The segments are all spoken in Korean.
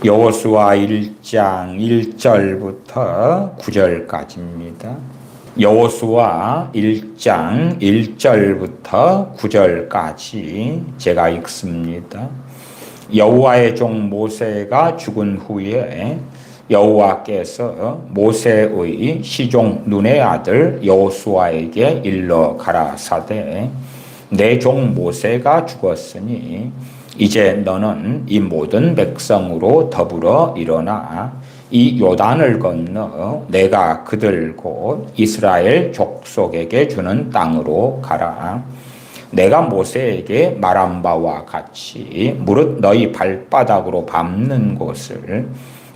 여호수아 1장 1절부터 9절까지입니다. 여호수아 1장 1절부터 9절까지 제가 읽습니다. 여호와의 종 모세가 죽은 후에 여호와께서 모세의 시종 눈의 아들 여호수아에게 일러 가라사대 내 종 모세가 죽었으니 이제 너는 이 모든 백성으로 더불어 일어나 이 요단을 건너 내가 그들 곧 이스라엘 족속에게 주는 땅으로 가라. 내가 모세에게 말한 바와 같이 무릇 너희 발바닥으로 밟는 곳을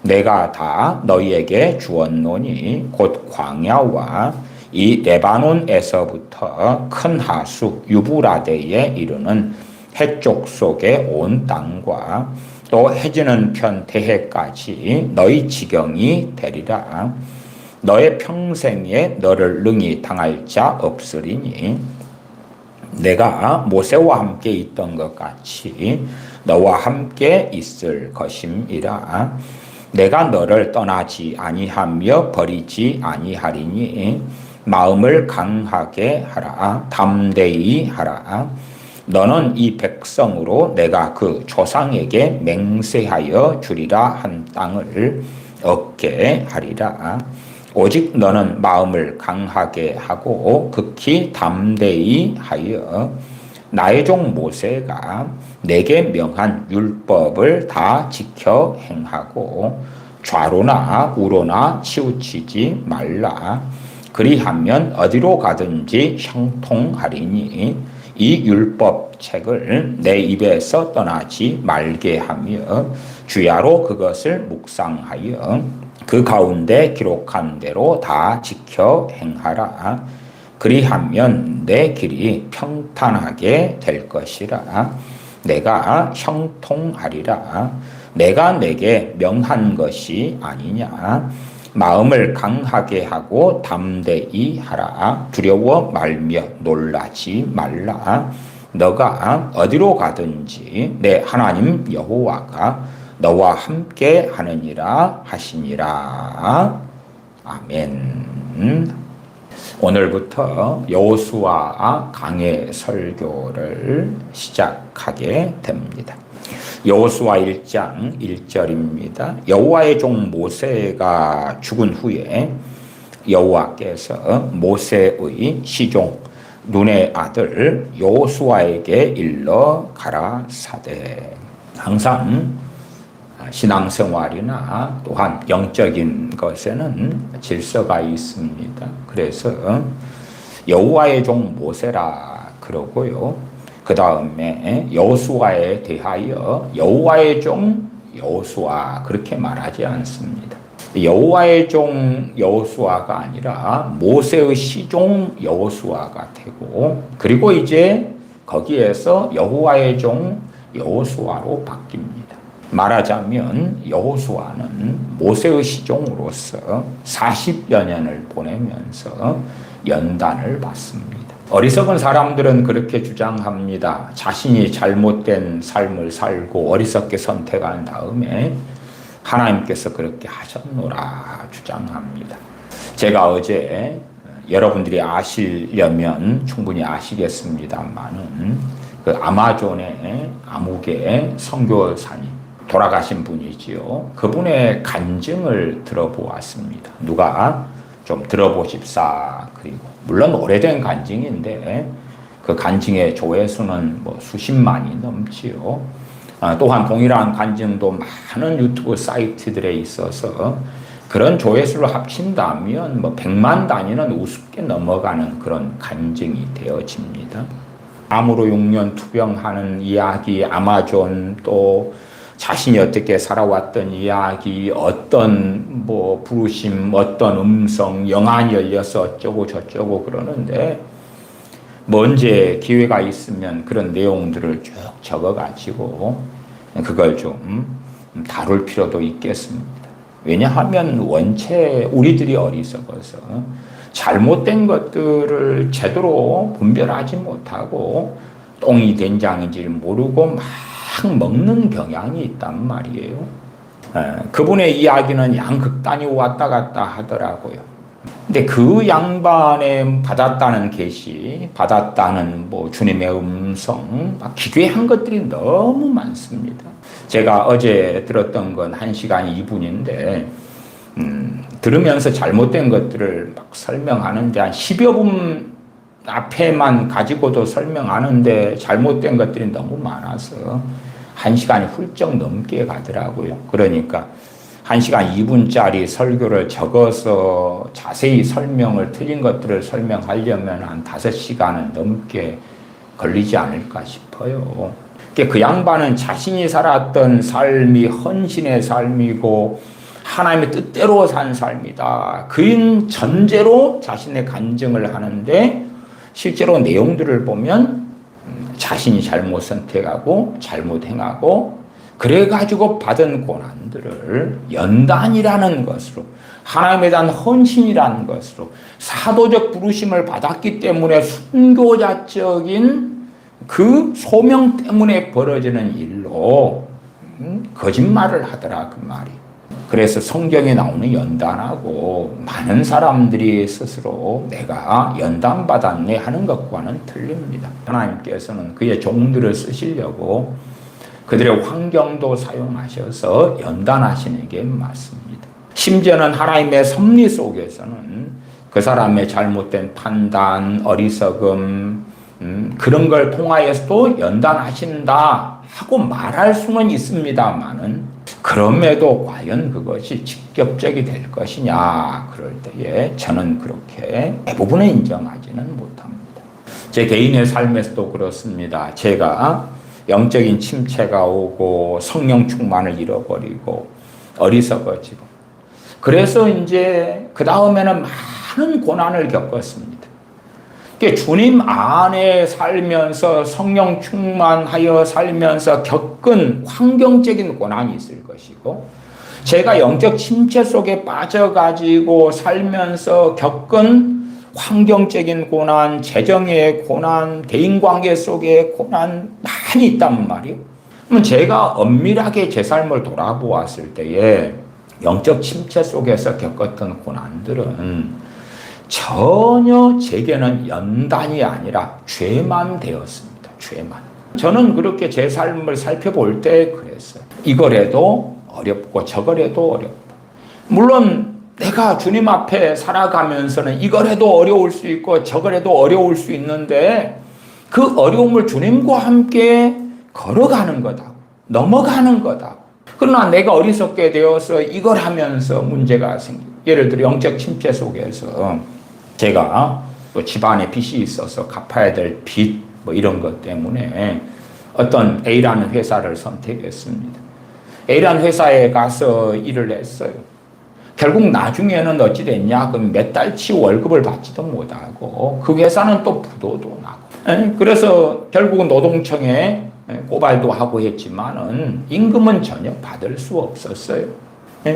내가 다 너희에게 주었노니 곧 광야와 이 레바논에서부터 큰 하수 유브라데에 이르는 해쪽 속의 온 땅과 또 해지는 편 대해까지 너희 지경이 되리라. 너의 평생에 너를 능히 당할 자 없으리니 내가 모세와 함께 있던 것 같이 너와 함께 있을 것임이라. 내가 너를 떠나지 아니하며 버리지 아니하리니 마음을 강하게 하라. 담대히 하라. 너는 이 백성으로 내가 그 조상에게 맹세하여 주리라 한 땅을 얻게 하리라. 오직 너는 마음을 강하게 하고 극히 담대히 하여 나의 종 모세가 내게 명한 율법을 다 지켜 행하고 좌로나 우로나 치우치지 말라. 그리하면 어디로 가든지 형통하리니 이 율법책을 내 입에서 떠나지 말게 하며 주야로 그것을 묵상하여 그 가운데 기록한 대로 다 지켜 행하라. 그리하면 내 길이 평탄하게 될 것이라. 내가 형통하리라. 내가 내게 명한 것이 아니냐. 마음을 강하게 하고 담대히 하라. 두려워 말며 놀라지 말라. 너가 어디로 가든지 내 하나님 여호와가 너와 함께 하느니라 하시니라. 아멘. 오늘부터 여호수아 강해 설교를 시작하게 됩니다. 여호수아 1장 1절입니다. 여호와의 종 모세가 죽은 후에 여호와께서 모세의 시종 눈의 아들 여호수아에게 일러 가라사대. 항상 신앙생활이나 또한 영적인 것에는 질서가 있습니다. 그래서 여호와의 종 모세라 그러고요. 그 다음에 여호수아에 대하여 여호와의 종 여호수아 그렇게 말하지 않습니다. 여호와의 종 여호수아가 아니라 모세의 시종 여호수아가 되고 그리고 이제 거기에서 여호와의 종 여호수아로 바뀝니다. 말하자면 여호수아는 모세의 시종으로서 40여 년을 보내면서 연단을 받습니다. 어리석은 사람들은 그렇게 주장합니다. 자신이 잘못된 삶을 살고 어리석게 선택한 다음에 하나님께서 그렇게 하셨노라 주장합니다. 제가 어제 여러분들이 아시려면 충분히 아시겠습니다만은 그 아마존의 암흑의 선교사님 돌아가신 분이지요. 그분의 간증을 들어보았습니다. 누가 좀 들어보십사. 그리고 물론 오래된 간증인데 그 간증의 조회수는 뭐 수십만이 넘지요. 또한 동일한 간증도 많은 유튜브 사이트들에 있어서 그런 조회수를 합친다면 뭐 100만 단위는 우습게 넘어가는 그런 간증이 되어집니다. 암으로 6년 투병하는 이야기, 아마존 또 자신이 어떻게 살아왔던 이야기, 어떤 뭐 부르심, 어떤 음성, 영안이 열려서 어쩌고 저쩌고 그러는데 뭐 언제 기회가 있으면 그런 내용들을 쭉 적어가지고 그걸 좀 다룰 필요도 있겠습니다. 왜냐하면 원체 우리들이 어리석어서 잘못된 것들을 제대로 분별하지 못하고 똥이 된장인지를 모르고 막 먹는 경향이 있단 말이에요. 그분의 이야기는 양극단이 왔다 갔다 하더라고요. 근데 그 양반의 받았다는 계시, 받았다는 뭐 주님의 음성, 막 기괴한 것들이 너무 많습니다. 제가 어제 들었던 건 1시간 2분인데, 들으면서 잘못된 것들을 막 설명하는데, 한 10여 분 앞에만 가지고도 설명하는데, 잘못된 것들이 너무 많아서, 1시간이 훌쩍 넘게 가더라고요. 그러니까, 1시간 2분짜리 설교를 적어서 자세히 설명을, 틀린 것들을 설명하려면 한 5시간은 넘게 걸리지 않을까 싶어요. 그 양반은 자신이 살았던 삶이 헌신의 삶이고 하나님의 뜻대로 산 삶이다. 그 전제로 자신의 간증을 하는데 실제로 내용들을 보면 자신이 잘못 선택하고 잘못 행하고 그래가지고 받은 고난들을 연단이라는 것으로 하나님에 대한 헌신이라는 것으로 사도적 부르심을 받았기 때문에 순교자적인 그 소명 때문에 벌어지는 일로 거짓말을 하더라 그 말이. 그래서 성경에 나오는 연단하고 많은 사람들이 스스로 내가 연단받았네 하는 것과는 틀립니다. 하나님께서는 그의 종들을 쓰시려고 그들의 환경도 사용하셔서 연단하시는 게 맞습니다. 심지어는 하나님의 섭리 속에서는 그 사람의 잘못된 판단, 어리석음, 그런 걸 통하여서도 연단하신다 하고 말할 수는 있습니다만은 그럼에도 과연 그것이 직접적이 될 것이냐 그럴 때에 저는 그렇게 대부분은 인정하지는 못합니다. 제 개인의 삶에서도 그렇습니다. 제가 영적인 침체가 오고 성령 충만을 잃어버리고 어리석어지고 그래서 이제 그 다음에는 많은 고난을 겪었습니다. 주님 안에 살면서 성령 충만하여 살면서 겪은 환경적인 고난이 있을 것이고 제가 영적 침체 속에 빠져가지고 살면서 겪은 환경적인 고난, 재정의 고난, 대인관계 속의 고난 많이 있단 말이에요. 그럼 제가 엄밀하게 제 삶을 돌아보았을 때에 영적 침체 속에서 겪었던 고난들은 전혀 제게는 연단이 아니라 죄만 되었습니다. 죄만. 저는 그렇게 제 삶을 살펴볼 때 그랬어요. 이거래도 어렵고 저거래도 어렵고. 물론 내가 주님 앞에 살아가면서는 이거래도 어려울 수 있고 저거래도 어려울 수 있는데 그 어려움을 주님과 함께 걸어가는 거다. 넘어가는 거다. 그러나 내가 어리석게 되어서 이걸 하면서 문제가 생기고 예를 들어 영적 침체 속에서 제가 또 집안에 빚이 있어서 갚아야 될 빚 뭐 이런 것 때문에 어떤 A라는 회사를 선택했습니다. A라는 회사에 가서 일을 했어요. 결국 나중에는 어찌 됐냐? 그럼 몇 달치 월급을 받지도 못하고 그 회사는 또 부도도 나고 그래서 결국은 노동청에 고발도 하고 했지만은 임금은 전혀 받을 수 없었어요.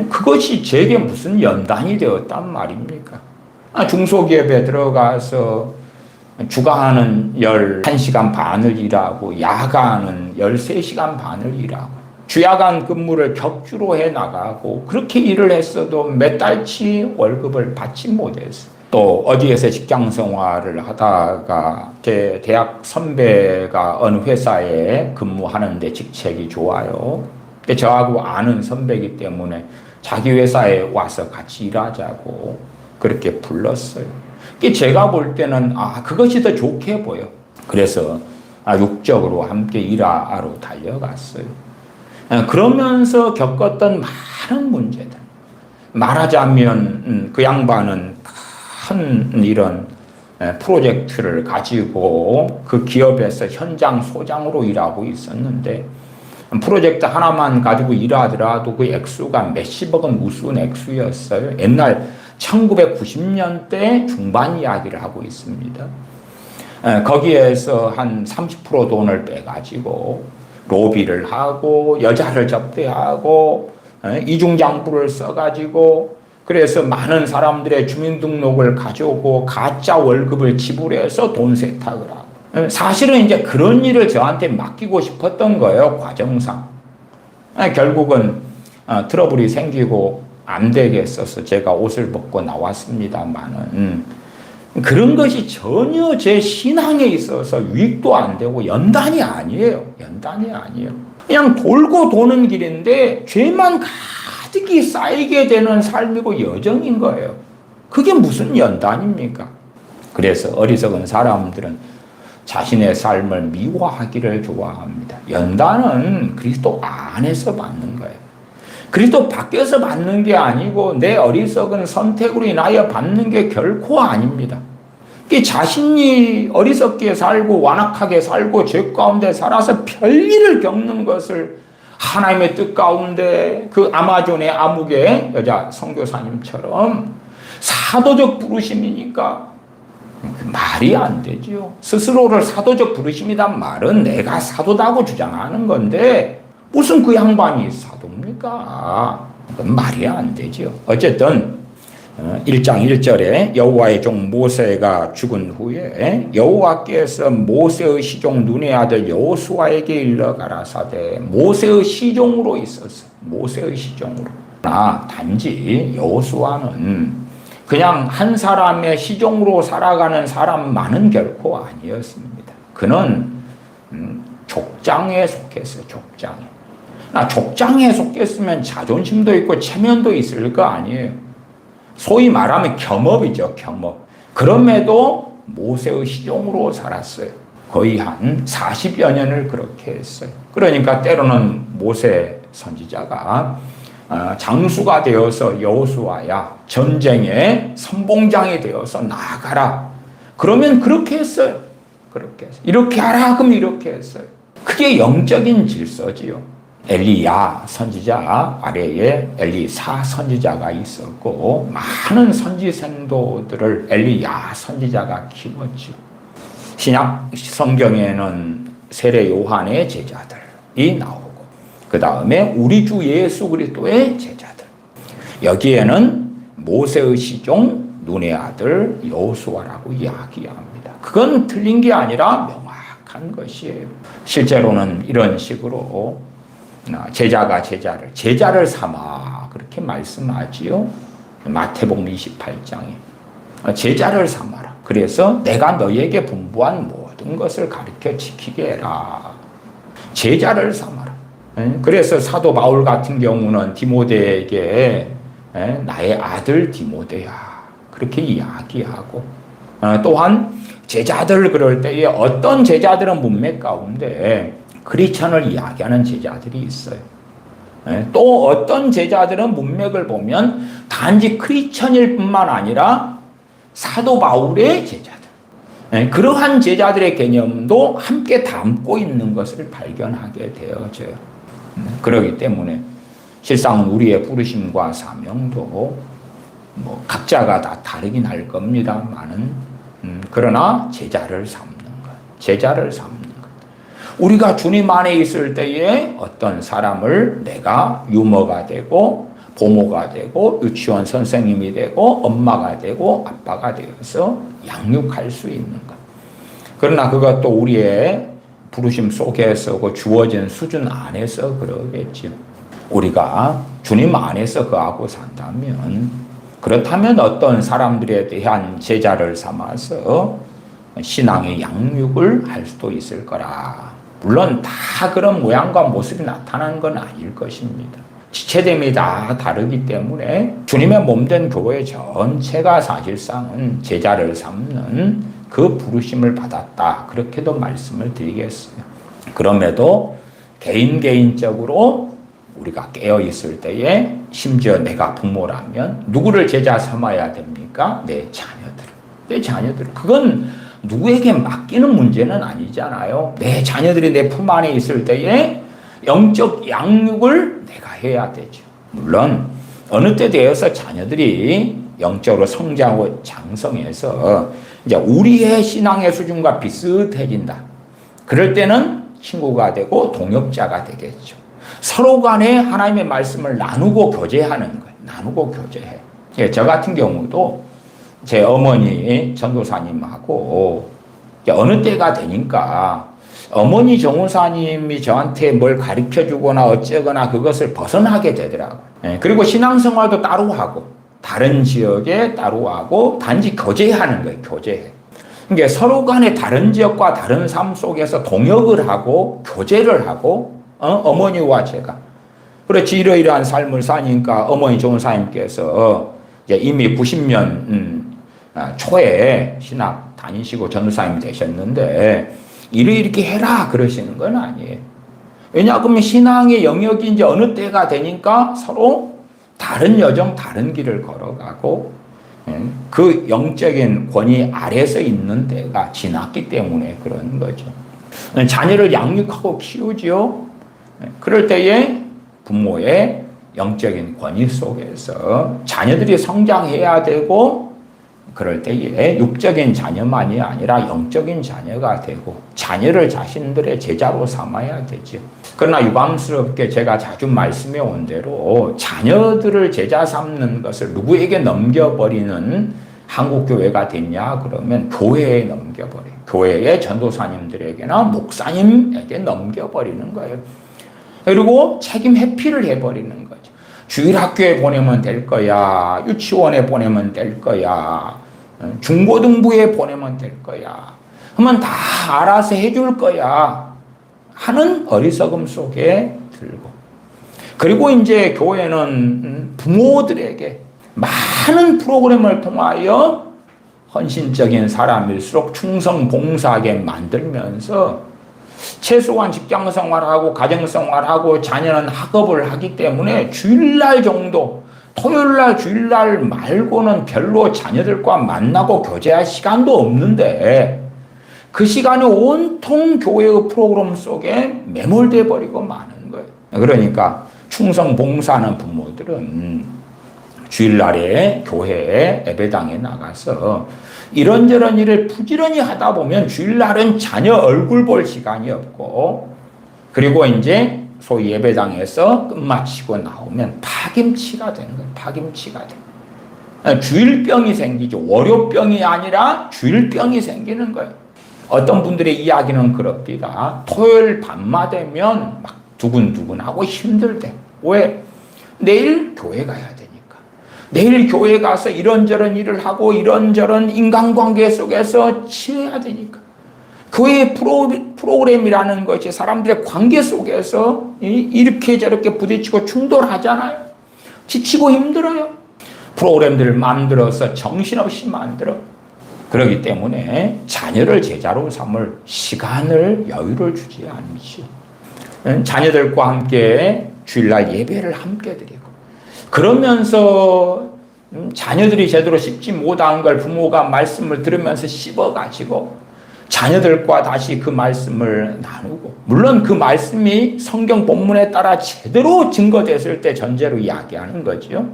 그것이 제게 무슨 연단이 되었단 말입니까? 중소기업에 들어가서 주간은 11시간 반을 일하고 야간은 13시간 반을 일하고 주야간 근무를 격주로 해나가고 그렇게 일을 했어도 몇 달치 월급을 받지 못했어요. 또 어디에서 직장 생활을 하다가 제 대학 선배가 어느 회사에 근무하는데 직책이 좋아요. 근데 저하고 아는 선배이기 때문에 자기 회사에 와서 같이 일하자고 그렇게 불렀어요. 제가 볼 때는 그것이 더 좋게 보여. 그래서 육적으로 함께 일하러 달려갔어요. 그러면서 겪었던 많은 문제들. 말하자면 그 양반은 큰 이런 프로젝트를 가지고 그 기업에서 현장 소장으로 일하고 있었는데 프로젝트 하나만 가지고 일하더라도 그 액수가 몇십억은 무슨 액수였어요. 옛날 1990년대 중반 이야기를 하고 있습니다. 거기에서 한 30% 돈을 빼가지고 로비를 하고 여자를 접대하고 이중장부를 써가지고 그래서 많은 사람들의 주민등록을 가져오고 가짜 월급을 지불해서 돈 세탁을 하고 사실은 이제 그런 일을 저한테 맡기고 싶었던 거예요. 과정상. 결국은 트러블이 생기고 안 되겠어서 제가 옷을 벗고 나왔습니다만은 그런 것이 전혀 제 신앙에 있어서 유익도 안 되고 연단이 아니에요. 연단이 아니에요. 그냥 돌고 도는 길인데 죄만 가득히 쌓이게 되는 삶이고 여정인 거예요. 그게 무슨 연단입니까? 그래서 어리석은 사람들은 자신의 삶을 미워하기를 좋아합니다. 연단은 그리스도 안에서 받는 거예요. 그리스도 밖에서 받는 게 아니고 내 어리석은 선택으로 인하여 받는 게 결코 아닙니다. 자신이 어리석게 살고 완악하게 살고 죄 가운데 살아서 별일을 겪는 것을 하나님의 뜻 가운데 그 아마존의 아무개 여자 선교사님처럼 사도적 부르심이니까 말이 안 되죠. 스스로를 사도적 부르심이란 말은 내가 사도다고 주장하는 건데 무슨 그 양반이 사도입니까? 그건 말이 안 되죠. 어쨌든 1장 1절에 여호와의 종 모세가 죽은 후에 여호와께서 모세의 시종 눈의 아들 여호수아에게 일러 가라사대 모세의 시종으로 있었어. 모세의 시종으로. 단지 여호수아는 그냥 한 사람의 시종으로 살아가는 사람만은 결코 아니었습니다. 그는 족장에 속했어요. 족장에. 족장에 속했으면 자존심도 있고 체면도 있을 거 아니에요. 소위 말하면 겸업이죠. 겸업. 그럼에도 모세의 시종으로 살았어요. 거의 한 40여 년을 그렇게 했어요. 그러니까 때로는 모세 선지자가 장수가 되어서 여호수아야 전쟁에 선봉장이 되어서 나가라. 그러면 그렇게 했어요. 그렇게 했어요. 이렇게 하라 그럼 이렇게 했어요. 그게 영적인 질서지요. 엘리야 선지자 아래에 엘리사 선지자가 있었고 많은 선지 생도들을 엘리야 선지자가 키웠죠. 신약 성경에는 세례 요한의 제자들이 나오고 그 다음에 우리 주 예수 그리스도의 제자들. 여기에는 모세의 시종 눈의 아들 여호수아라고 이야기합니다. 그건 틀린 게 아니라 명확한 것이에요. 실제로는 이런 식으로 제자가 제자를 삼아 그렇게 말씀하지요. 마태복음 28장에 제자를 삼아라. 그래서 내가 너에게 분부한 모든 것을 가르쳐 지키게 해라. 제자를 삼아라. 그래서 사도 바울 같은 경우는 디모데에게 나의 아들 디모데야 그렇게 이야기하고 또한 제자들 그럴 때에 어떤 제자들은 문맥 가운데 크리스천을 이야기하는 제자들이 있어요. 또 어떤 제자들은 문맥을 보면 단지 크리스천일 뿐만 아니라 사도 바울의 제자들. 그러한 제자들의 개념도 함께 담고 있는 것을 발견하게 되어져요. 그렇기 때문에 실상은 우리의 부르심과 사명도 각자가 다 다르긴 할 겁니다만은 그러나 제자를 삼는 것. 제자를 삼는 우리가 주님 안에 있을 때에 어떤 사람을 내가 유모가 되고 보모가 되고 유치원 선생님이 되고 엄마가 되고 아빠가 되어서 양육할 수 있는 것. 그러나 그것도 우리의 부르심 속에서 그 주어진 수준 안에서 그러겠죠. 우리가 주님 안에서 그하고 산다면 그렇다면 어떤 사람들에 대한 제자를 삼아서 신앙의 양육을 할 수도 있을 거라. 물론 다 그런 모양과 모습이 나타나는 건 아닐 것입니다. 지체됨이 다 다르기 때문에 주님의 몸된 교회 전체가 사실상은 제자를 삼는 그 부르심을 받았다. 그렇게도 말씀을 드리겠어요. 그럼에도 개인적으로 우리가 깨어있을 때에 심지어 내가 부모라면 누구를 제자 삼아야 됩니까? 내 자녀들. 내 자녀들. 그건 누구에게 맡기는 문제는 아니잖아요. 내 자녀들이 내 품 안에 있을 때에 영적 양육을 내가 해야 되죠. 물론 어느 때 되어서 자녀들이 영적으로 성장하고 장성해서 이제 우리의 신앙의 수준과 비슷해진다. 그럴 때는 친구가 되고 동역자가 되겠죠. 서로 간에 하나님의 말씀을 나누고 교제하는 거예요. 나누고 교제해. 저 같은 경우도 제 어머니 전도사님하고 어느 때가 되니까 어머니 정호사님이 저한테 뭘 가르쳐 주거나 어쩌거나 그것을 벗어나게 되더라고요. 그리고 신앙생활도 따로 하고, 다른 지역에 따로 하고, 단지 교제하는 거예요, 교제. 그러니까 서로 간에 다른 지역과 다른 삶 속에서 동역을 하고, 교제를 하고, 어머니와 제가. 그렇지, 이러이러한 삶을 사니까 어머니 정호사님께서 이미 90년 초에 신학 다니시고 전도사님이 되셨는데, 일을 이렇게 해라 그러시는 건 아니에요. 왜냐하면 신앙의 영역이 이제 어느 때가 되니까 서로 다른 여정, 다른 길을 걸어가고 그 영적인 권위 아래서 있는 때가 지났기 때문에 그런 거죠. 자녀를 양육하고 키우지요. 그럴 때에 부모의 영적인 권위 속에서 자녀들이 성장해야 되고, 그럴 때에 육적인 자녀만이 아니라 영적인 자녀가 되고 자녀를 자신들의 제자로 삼아야 되죠. 그러나 유감스럽게 제가 자주 말씀해 온 대로 자녀들을 제자 삼는 것을 누구에게 넘겨버리는 한국교회가 됐냐 그러면 교회에 넘겨버려요. 교회의 전도사님들에게나 목사님에게 넘겨버리는 거예요. 그리고 책임 회피를 해버리는 거죠. 주일학교에 보내면 될 거야. 유치원에 보내면 될 거야. 중고등부에 보내면 될 거야. 그러면 다 알아서 해줄 거야. 하는 어리석음 속에 들고. 그리고 이제 교회는 부모들에게 많은 프로그램을 통하여 헌신적인 사람일수록 충성 봉사하게 만들면서 최소한 직장 생활하고 가정 생활하고 자녀는 학업을 하기 때문에 주일날 정도, 토요일날 주일날 말고는 별로 자녀들과 만나고 교제할 시간도 없는데 그 시간이 온통 교회의 프로그램 속에 매몰돼 버리고 마는 거예요. 그러니까 충성 봉사하는 부모들은 주일날에 교회에 예배당에 나가서 이런저런 일을 부지런히 하다 보면 주일날은 자녀 얼굴 볼 시간이 없고, 그리고 이제 소위 예배당에서 끝마치고 나오면 파김치가 되는 거예요. 파김치가 돼. 주일병이 생기죠. 월요병이 아니라 주일병이 생기는 거예요. 어떤 분들의 이야기는 그럽니다. 토요일 밤마 되면 막 두근두근하고 힘들대. 왜? 내일 교회 가야 되니까. 내일 교회 가서 이런저런 일을 하고 이런저런 인간관계 속에서 치러야 되니까. 교회 프로그램이라는 것이 사람들의 관계 속에서 이렇게 저렇게 부딪히고 충돌하잖아요. 지치고 힘들어요. 프로그램들을 만들어서 정신없이 만들어. 그렇기 때문에 자녀를 제자로 삼을 시간을, 여유를 주지 않지. 자녀들과 함께 주일날 예배를 함께 드리고, 그러면서 자녀들이 제대로 씹지 못한 걸 부모가 말씀을 들으면서 씹어가지고 자녀들과 다시 그 말씀을 나누고, 물론 그 말씀이 성경 본문에 따라 제대로 증거됐을 때 전제로 이야기하는 거죠.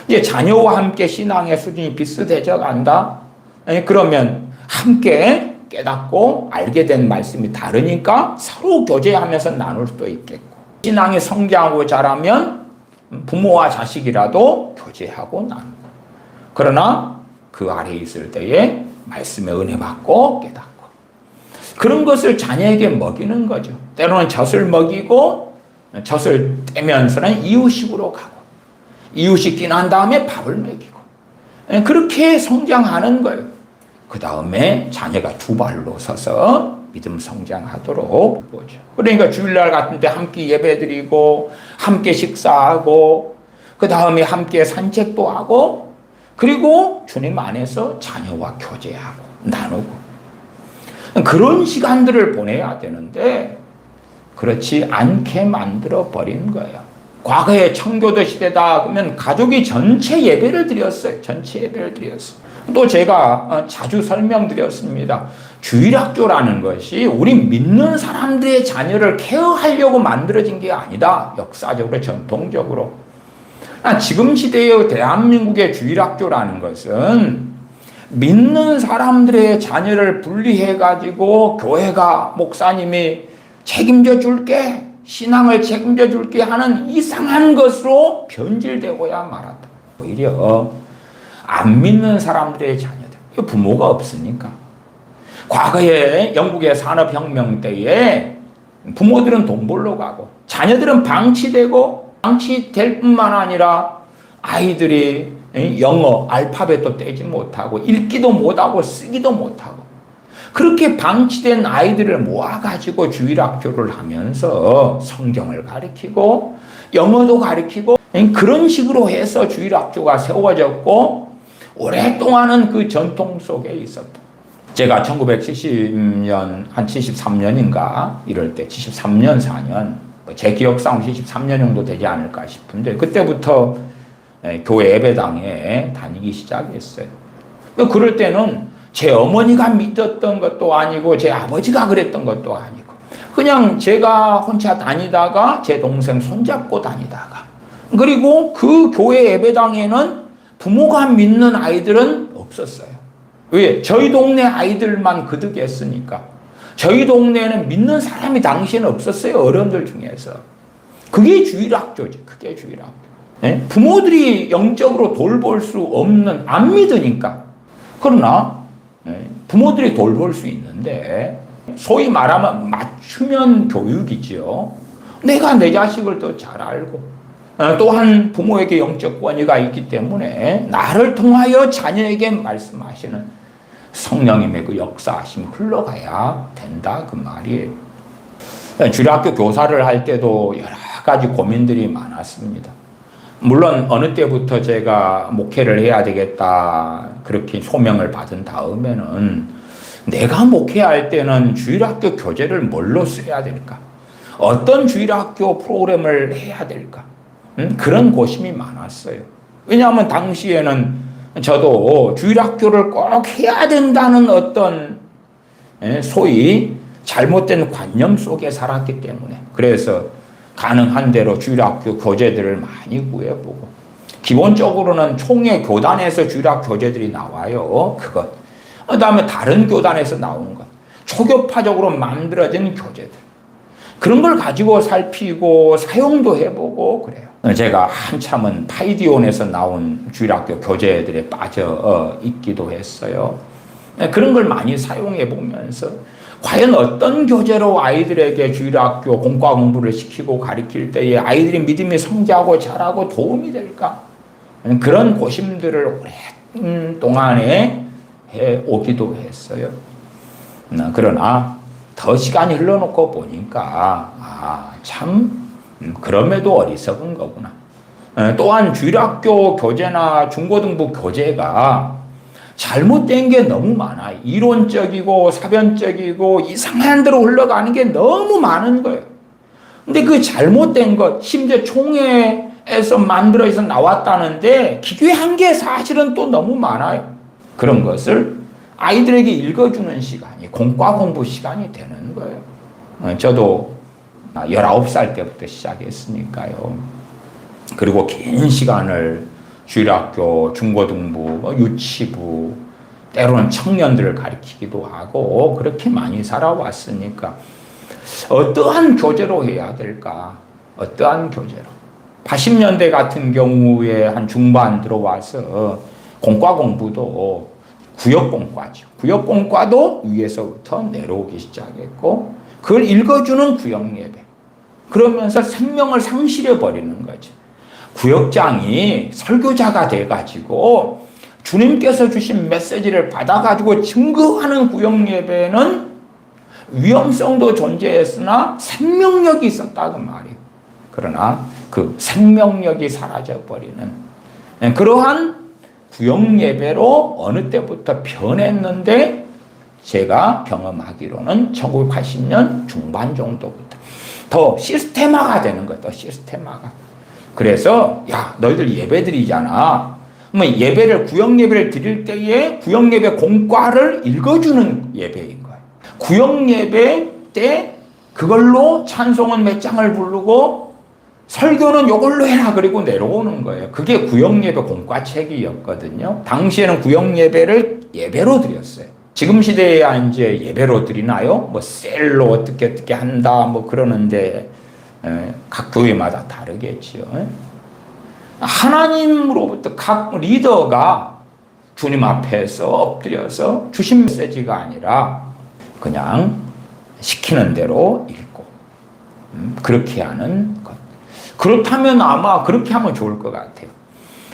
이제 자녀와 함께 신앙의 수준이 비슷해져 간다. 그러면 함께 깨닫고 알게 된 말씀이 다르니까 서로 교제하면서 나눌 수도 있겠고, 신앙이 성장하고 자라면 부모와 자식이라도 교제하고 나누고, 그러나 그 아래에 있을 때에 말씀의 은혜 받고 깨닫고, 그런 것을 자녀에게 먹이는 거죠. 때로는 젖을 먹이고 젖을 떼면서는 이유식으로 가고, 이유식 지난 다음에 밥을 먹이고, 그렇게 성장하는 거예요. 그 다음에 자녀가 두 발로 서서 믿음 성장하도록 보죠. 그러니까 주일날 같은 데 함께 예배드리고 함께 식사하고 그 다음에 함께 산책도 하고, 그리고 주님 안에서 자녀와 교제하고 나누고, 그런 시간들을 보내야 되는데 그렇지 않게 만들어 버린 거예요. 과거에 청교도 시대다 그러면 가족이 전체 예배를 드렸어요. 전체 예배를 드렸어요. 또 제가 자주 설명드렸습니다. 주일학교라는 것이 우리 믿는 사람들의 자녀를 케어하려고 만들어진 게 아니다. 역사적으로, 전통적으로. 지금 시대의 대한민국의 주일학교라는 것은 믿는 사람들의 자녀를 분리해가지고 교회가, 목사님이 책임져 줄게, 신앙을 책임져 줄게 하는 이상한 것으로 변질되고야 말았다. 오히려 안 믿는 사람들의 자녀들, 부모가 없으니까 과거에 영국의 산업혁명 때에 부모들은 돈 벌러 가고 자녀들은 방치되고 방치될 뿐만 아니라 아이들이 영어 알파벳도 떼지 못하고 읽기도 못하고 쓰기도 못하고 그렇게 방치된 아이들을 모아가지고 주일학교를 하면서 성경을 가르치고 영어도 가르치고 그런 식으로 해서 주일학교가 세워졌고 오랫동안은 그 전통 속에 있었다. 제가 1970년 한 73년인가 이럴 때 73년 4년 제 기억상 73년 정도 되지 않을까 싶은데 그때부터 교회 예배당에 다니기 시작했어요. 그럴 때는 제 어머니가 믿었던 것도 아니고 제 아버지가 그랬던 것도 아니고 그냥 제가 혼자 다니다가 제 동생 손잡고 다니다가 그리고 그 교회 예배당에는 부모가 믿는 아이들은 없었어요. 왜? 저희 동네 아이들만 그득했으니까. 저희 동네에는 믿는 사람이 당시에는 없었어요. 어른들 중에서. 그게 주일학교죠. 그게 주일학교. 네? 부모들이 영적으로 돌볼 수 없는, 안 믿으니까. 그러나 부모들이 돌볼 수 있는데 소위 말하면 맞춤형 교육이죠. 내가 내 자식을 더 잘 알고 또한 부모에게 영적 권위가 있기 때문에 나를 통하여 자녀에게 말씀하시는 성령님의 그 역사하심 흘러가야 된다 그 말이에요. 주일학교 교사를 할 때도 여러 가지 고민들이 많았습니다. 물론 어느 때부터 제가 목회를 해야 되겠다 그렇게 소명을 받은 다음에는 내가 목회할 때는 주일학교 교재를 뭘로 써야 될까? 어떤 주일학교 프로그램을 해야 될까? 그런 고심이 많았어요. 왜냐하면 당시에는 저도 주일학교를 꼭 해야 된다는 어떤 소위 잘못된 관념 속에 살았기 때문에 그래서 가능한 대로 주일학교 교재들을 많이 구해보고 기본적으로는 총회 교단에서 주일학교 교재들이 나와요. 그것. 그 다음에 다른 교단에서 나오는 것. 초교파적으로 만들어진 교재들. 그런 걸 가지고 살피고 사용도 해보고 그래요. 제가 한참은 파이디온에서 나온 주일학교 교재들에 빠져 있기도 했어요. 그런 걸 많이 사용해 보면서 과연 어떤 교재로 아이들에게 주일학교 공과 공부를 시키고 가르칠 때에 아이들이 믿음이 성장하고 자라고 도움이 될까? 그런 고심들을 오랫동안에 해오기도 했어요. 그러나 더 시간이 흘러놓고 보니까 참 그럼에도 어리석은 거구나. 또한 주일학교 교재나 중고등부 교재가 잘못된 게 너무 많아요. 이론적이고 사변적이고 이상한 대로 흘러가는 게 너무 많은 거예요. 근데 그 잘못된 것, 심지어 총회에서 만들어서 나왔다는데 기괴한 게 사실은 또 너무 많아요. 그런 것을 아이들에게 읽어주는 시간이 공과 공부 시간이 되는 거예요. 저도 19살 때부터 시작했으니까요. 그리고 긴 시간을 주일학교, 중고등부, 유치부, 때로는 청년들을 가르치기도 하고 그렇게 많이 살아왔으니까 어떠한 교재로 해야 될까? 어떠한 교재로? 80년대 같은 경우에 한 중반 들어와서 공과 공부도 구역공과죠. 구역공과도 위에서부터 내려오기 시작했고 그걸 읽어주는 구역예배. 그러면서 생명을 상실해버리는 거죠. 구역장이 설교자가 돼가지고 주님께서 주신 메시지를 받아가지고 증거하는 구역예배는 위험성도 존재했으나 생명력이 있었다고 말이에요. 그러나 그 생명력이 사라져버리는 그러한 구역예배로 어느 때부터 변했는데 제가 경험하기로는 1980년 중반 정도부터 더 시스테마가 되는 거예요. 더 시스테마가. 그래서 야 너희들 예배 드리잖아. 그러면 예배를 구역예배를 드릴 때에 구역예배 공과를 읽어주는 예배인 거예요. 구역예배 때 그걸로 찬송은 몇 장을 부르고 설교는 요걸로 해라 그리고 내려오는 거예요. 그게 구역예배 공과책이었거든요. 당시에는 구역예배를 예배로 드렸어요. 지금 시대에야 이제 예배로 드리나요? 뭐 셀로 어떻게 한다 뭐 그러는데 각 교회마다 다르겠지요. 하나님으로부터 각 리더가 주님 앞에서 엎드려서 주신 메시지가 아니라 그냥 시키는 대로 읽고 그렇게 하는 것. 그렇다면 아마 그렇게 하면 좋을 것 같아요.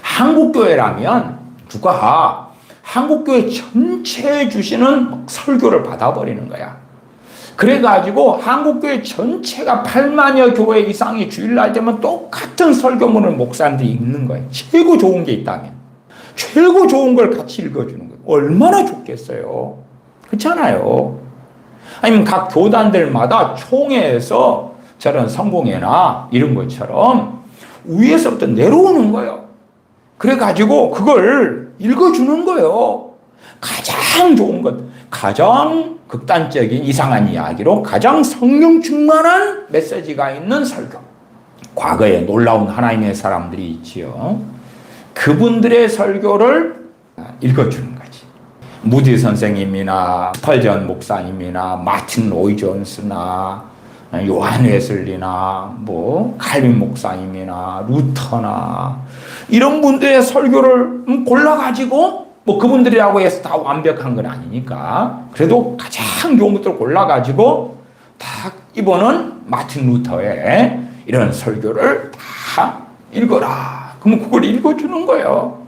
한국교회라면 누가 한국교회 전체에 주시는 설교를 받아버리는 거야. 그래가지고 한국교회 전체가 8만여 교회 이상이 주일날 되면 똑같은 설교문을 목사님들이 읽는 거예요. 최고 좋은 게 있다면. 최고 좋은 걸 같이 읽어주는 거예요. 얼마나 좋겠어요. 그렇잖아요. 아니면 각 교단들마다 총회에서 저런 성공회나 이런 것처럼 위에서부터 내려오는 거예요. 그래가지고 그걸 읽어주는 거예요. 가장 좋은 것, 가장 극단적인 이상한 이야기로 가장 성령 충만한 메시지가 있는 설교. 과거에 놀라운 하나님의 사람들이 있지요. 그분들의 설교를 읽어주는 거지. 무디 선생님이나 스펄전 목사님이나 마틴 로이 존스나 요한 웨슬리나 칼빈 목사님이나 루터나 이런 분들의 설교를 골라가지고 그분들이라고 해서 다 완벽한 건 아니니까 그래도 가장 좋은 것들을 골라가지고 딱 이번은 마틴 루터의 이런 설교를 다 읽어라. 그러면 그걸 읽어주는 거예요.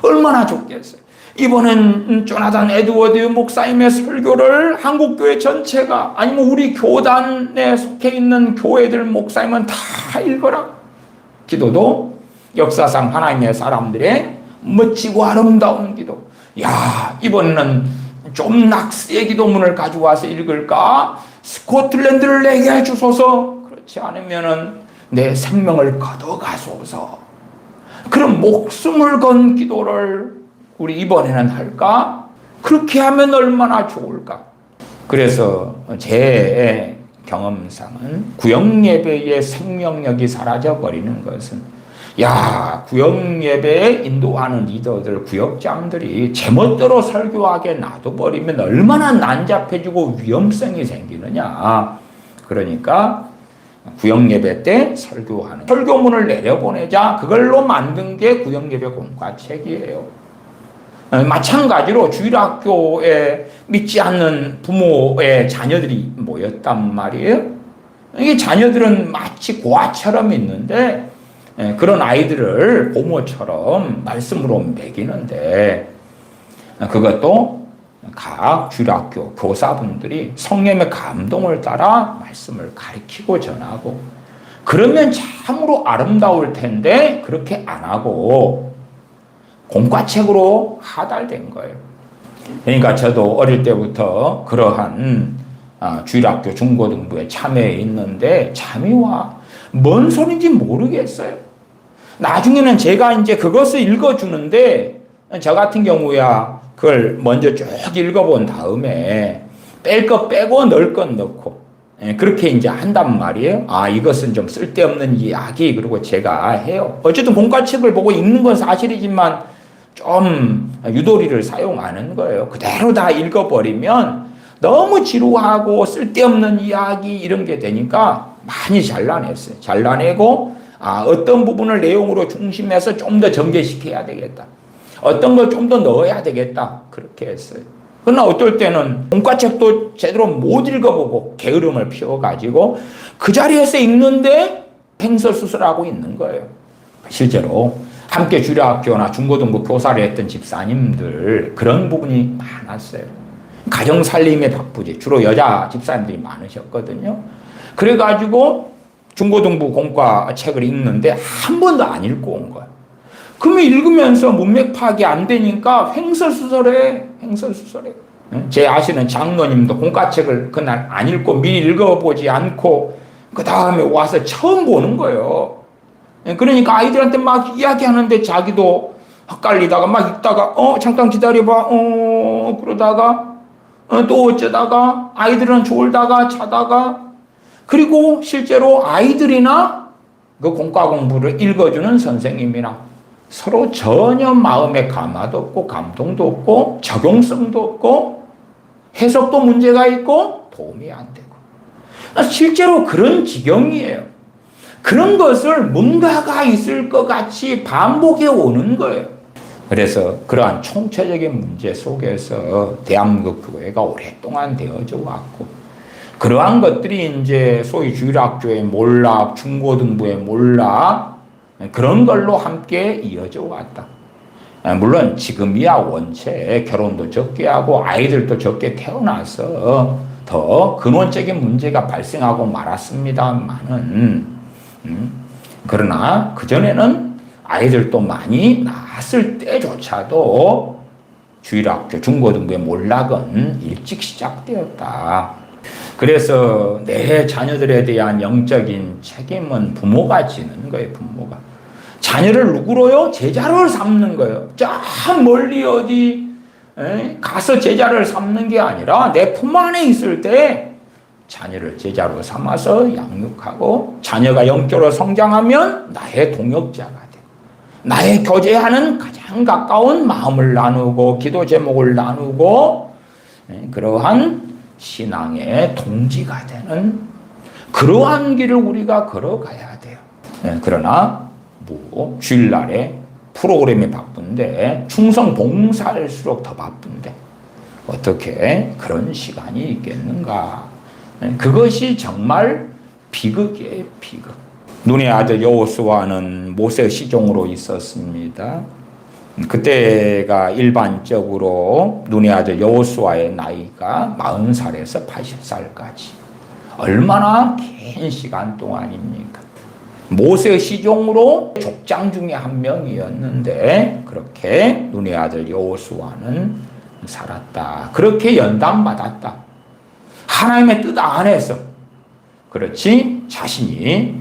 얼마나 좋겠어요. 이번엔 조나단 에드워드 목사님의 설교를 한국교회 전체가 아니면 우리 교단에 속해 있는 교회들 목사님은 다 읽어라. 기도도 역사상 하나님의 사람들의 멋지고 아름다운 기도. 야, 이번에는 좀 낙스의 기도문을 가져와서 읽을까? 스코틀랜드를 내게 해주소서. 그렇지 않으면은 내 생명을 걷어가소서. 그런 목숨을 건 기도를 우리 이번에는 할까? 그렇게 하면 얼마나 좋을까? 그래서 제 경험상은 구역예배의 생명력이 사라져버리는 것은 구역예배에 인도하는 리더들, 구역장들이 제멋대로 설교하게 놔둬버리면 얼마나 난잡해지고 위험성이 생기느냐. 그러니까 구역예배 때 설교하는 설교문을 내려보내자. 그걸로 만든 게 구역예배 공과책이에요. 마찬가지로 주일학교에 믿지 않는 부모의 자녀들이 모였단 말이에요. 이게 자녀들은 마치 고아처럼 있는데 그런 아이들을 고모처럼 말씀으로 먹이는데 그것도 각 주일학교 교사분들이 성령의 감동을 따라 말씀을 가르치고 전하고 그러면 참으로 아름다울 텐데 그렇게 안 하고 공과책으로 하달된 거예요. 그러니까 저도 어릴 때부터 그러한 주일학교 중고등부에 참여해 있는데 잠이 와. 뭔 소리인지 모르겠어요. 나중에는 제가 이제 그것을 읽어주는데 저 같은 경우야 그걸 먼저 쭉 읽어본 다음에 뺄 것 빼고 넣을 것 넣고 그렇게 이제 한단 말이에요. 이것은 좀 쓸데없는 이야기 그리고 제가 해요. 어쨌든 공과책을 보고 읽는 건 사실이지만 좀 유도리를 사용하는 거예요. 그대로 다 읽어버리면 너무 지루하고 쓸데없는 이야기 이런 게 되니까 많이 잘라냈어요. 잘라내고 어떤 부분을 내용으로 중심해서 좀 더 전개시켜야 되겠다. 어떤 걸 좀 더 넣어야 되겠다. 그렇게 했어요. 그러나 어떨 때는 공과책도 제대로 못 읽어보고 게으름을 피워가지고 그 자리에서 읽는데 횡설수설하고 있는 거예요. 실제로 함께 주일학교나 중고등부 교사를 했던 집사님들 그런 부분이 많았어요. 가정 살림에 바쁘지. 주로 여자 집사님들이 많으셨거든요. 그래가지고 중고등부 공과 책을 읽는데 한 번도 안 읽고 온 거예요. 그러면 읽으면서 문맥 파악이 안 되니까 횡설수설해. 제 아시는 장로님도 공과책을 그날 안 읽고 미리 읽어보지 않고 그 다음에 와서 처음 보는 거예요. 그러니까 아이들한테 막 이야기하는데 자기도 헷갈리다가 막 읽다가 잠깐 기다려봐 그러다가 또 어쩌다가 아이들은 졸다가 자다가 그리고 실제로 아이들이나 그 공과 공부를 읽어주는 선생님이나 서로 전혀 마음에 감화도 없고 감동도 없고 적용성도 없고 해석도 문제가 있고 도움이 안 되고 실제로 그런 지경이에요. 그런 것을 뭔가가 있을 것 같이 반복해 오는 거예요. 그래서 그러한 총체적인 문제 속에서 대한민국 교회가 오랫동안 되어져 왔고, 그러한 것들이 이제 소위 주일학교의 몰락, 중고등부의 몰락, 그런 걸로 함께 이어져 왔다. 물론 지금이야 원체 결혼도 적게 하고 아이들도 적게 태어나서 더 근원적인 문제가 발생하고 말았습니다만은, 그러나 그전에는 아이들도 많이 낳았을 때조차도 주일학교, 중고등부의 몰락은 일찍 시작되었다. 그래서 내 자녀들에 대한 영적인 책임은 부모가 지는 거예요, 부모가. 자녀를 누구로요? 제자로 삼는 거예요. 저 멀리 어디 가서 제자를 삼는 게 아니라 내 품 안에 있을 때 자녀를 제자로 삼아서 양육하고, 자녀가 영적으로 성장하면 나의 동역자가 돼. 나의 교제하는 가장 가까운 마음을 나누고 기도 제목을 나누고 그러한 신앙의 동지가 되는 그러한 길을 우리가 걸어가야 돼요. 그러나 주일날에 프로그램이 바쁜데, 충성 봉사할수록 더 바쁜데 어떻게 그런 시간이 있겠는가. 그것이 정말 비극이에요, 비극. 눈의 아들 여호수아는 모세 시종으로 있었습니다. 그때가 일반적으로 눈의 아들 여호수아의 나이가 40살에서 80살까지 얼마나 긴 시간 동안입니까? 모세 시종으로 족장 중에 한 명이었는데 그렇게 눈의 아들 여호수아는 살았다. 그렇게 연단받았다. 하나님의 뜻 안에서. 그렇지, 자신이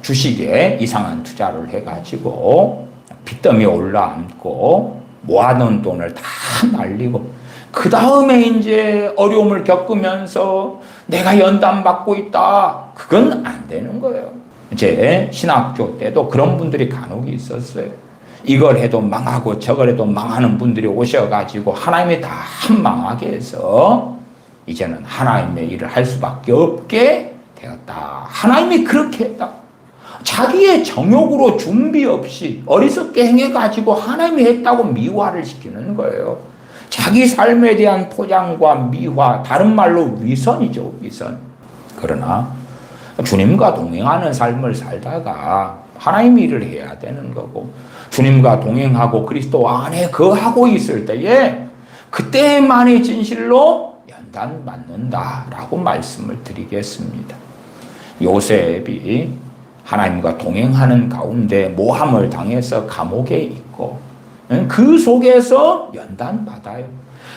주식에 이상한 투자를 해가지고 빚더미에 올라앉고 모아놓은 돈을 다 날리고, 그 다음에 이제 어려움을 겪으면서 내가 연단받고 있다. 그건 안 되는 거예요. 제 신학교 때도 그런 분들이 간혹 있었어요. 이걸 해도 망하고 저걸 해도 망하는 분들이 오셔가지고 하나님이 다 망하게 해서 이제는 하나님의 일을 할 수밖에 없게 되었다. 하나님이 그렇게 했다. 자기의 정욕으로 준비 없이 어리석게 행해가지고 하나님이 했다고 미화를 시키는 거예요. 자기 삶에 대한 포장과 미화, 다른 말로 위선이죠, 위선. 그러나 주님과 동행하는 삶을 살다가 하나님의 일을 해야 되는 거고, 주님과 동행하고 그리스도 안에 거하고 있을 때에 그때만이 진실로 연단받는다라고 말씀을 드리겠습니다. 요셉이 하나님과 동행하는 가운데 모함을 당해서 감옥에 있고, 그 속에서 연단받아요.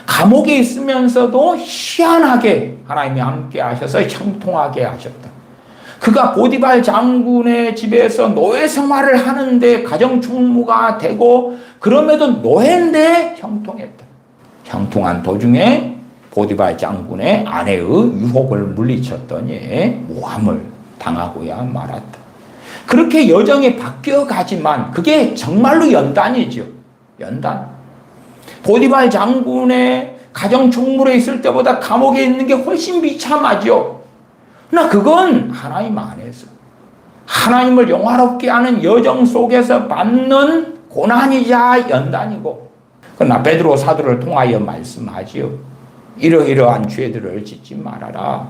감옥에 있으면서도 희한하게 하나님이 함께 하셔서 형통하게 하셨다. 그가 보디발 장군의 집에서 노예 생활을 하는데 가정충무가 되고, 그럼에도 노예인데 형통했다. 형통한 도중에 보디발 장군의 아내의 유혹을 물리쳤더니 모함을 당하고야 말았다. 그렇게 여정이 바뀌어가지만 그게 정말로 연단이죠. 연단. 보디발 장군의 가정충무에 있을 때보다 감옥에 있는 게 훨씬 비참하죠. 그러나 그건 하나님 안에서 하나님을 영화롭게 하는 여정 속에서 받는 고난이자 연단이고, 그러나 베드로 사도를 통하여 말씀하지요. 이러이러한 죄들을 짓지 말아라.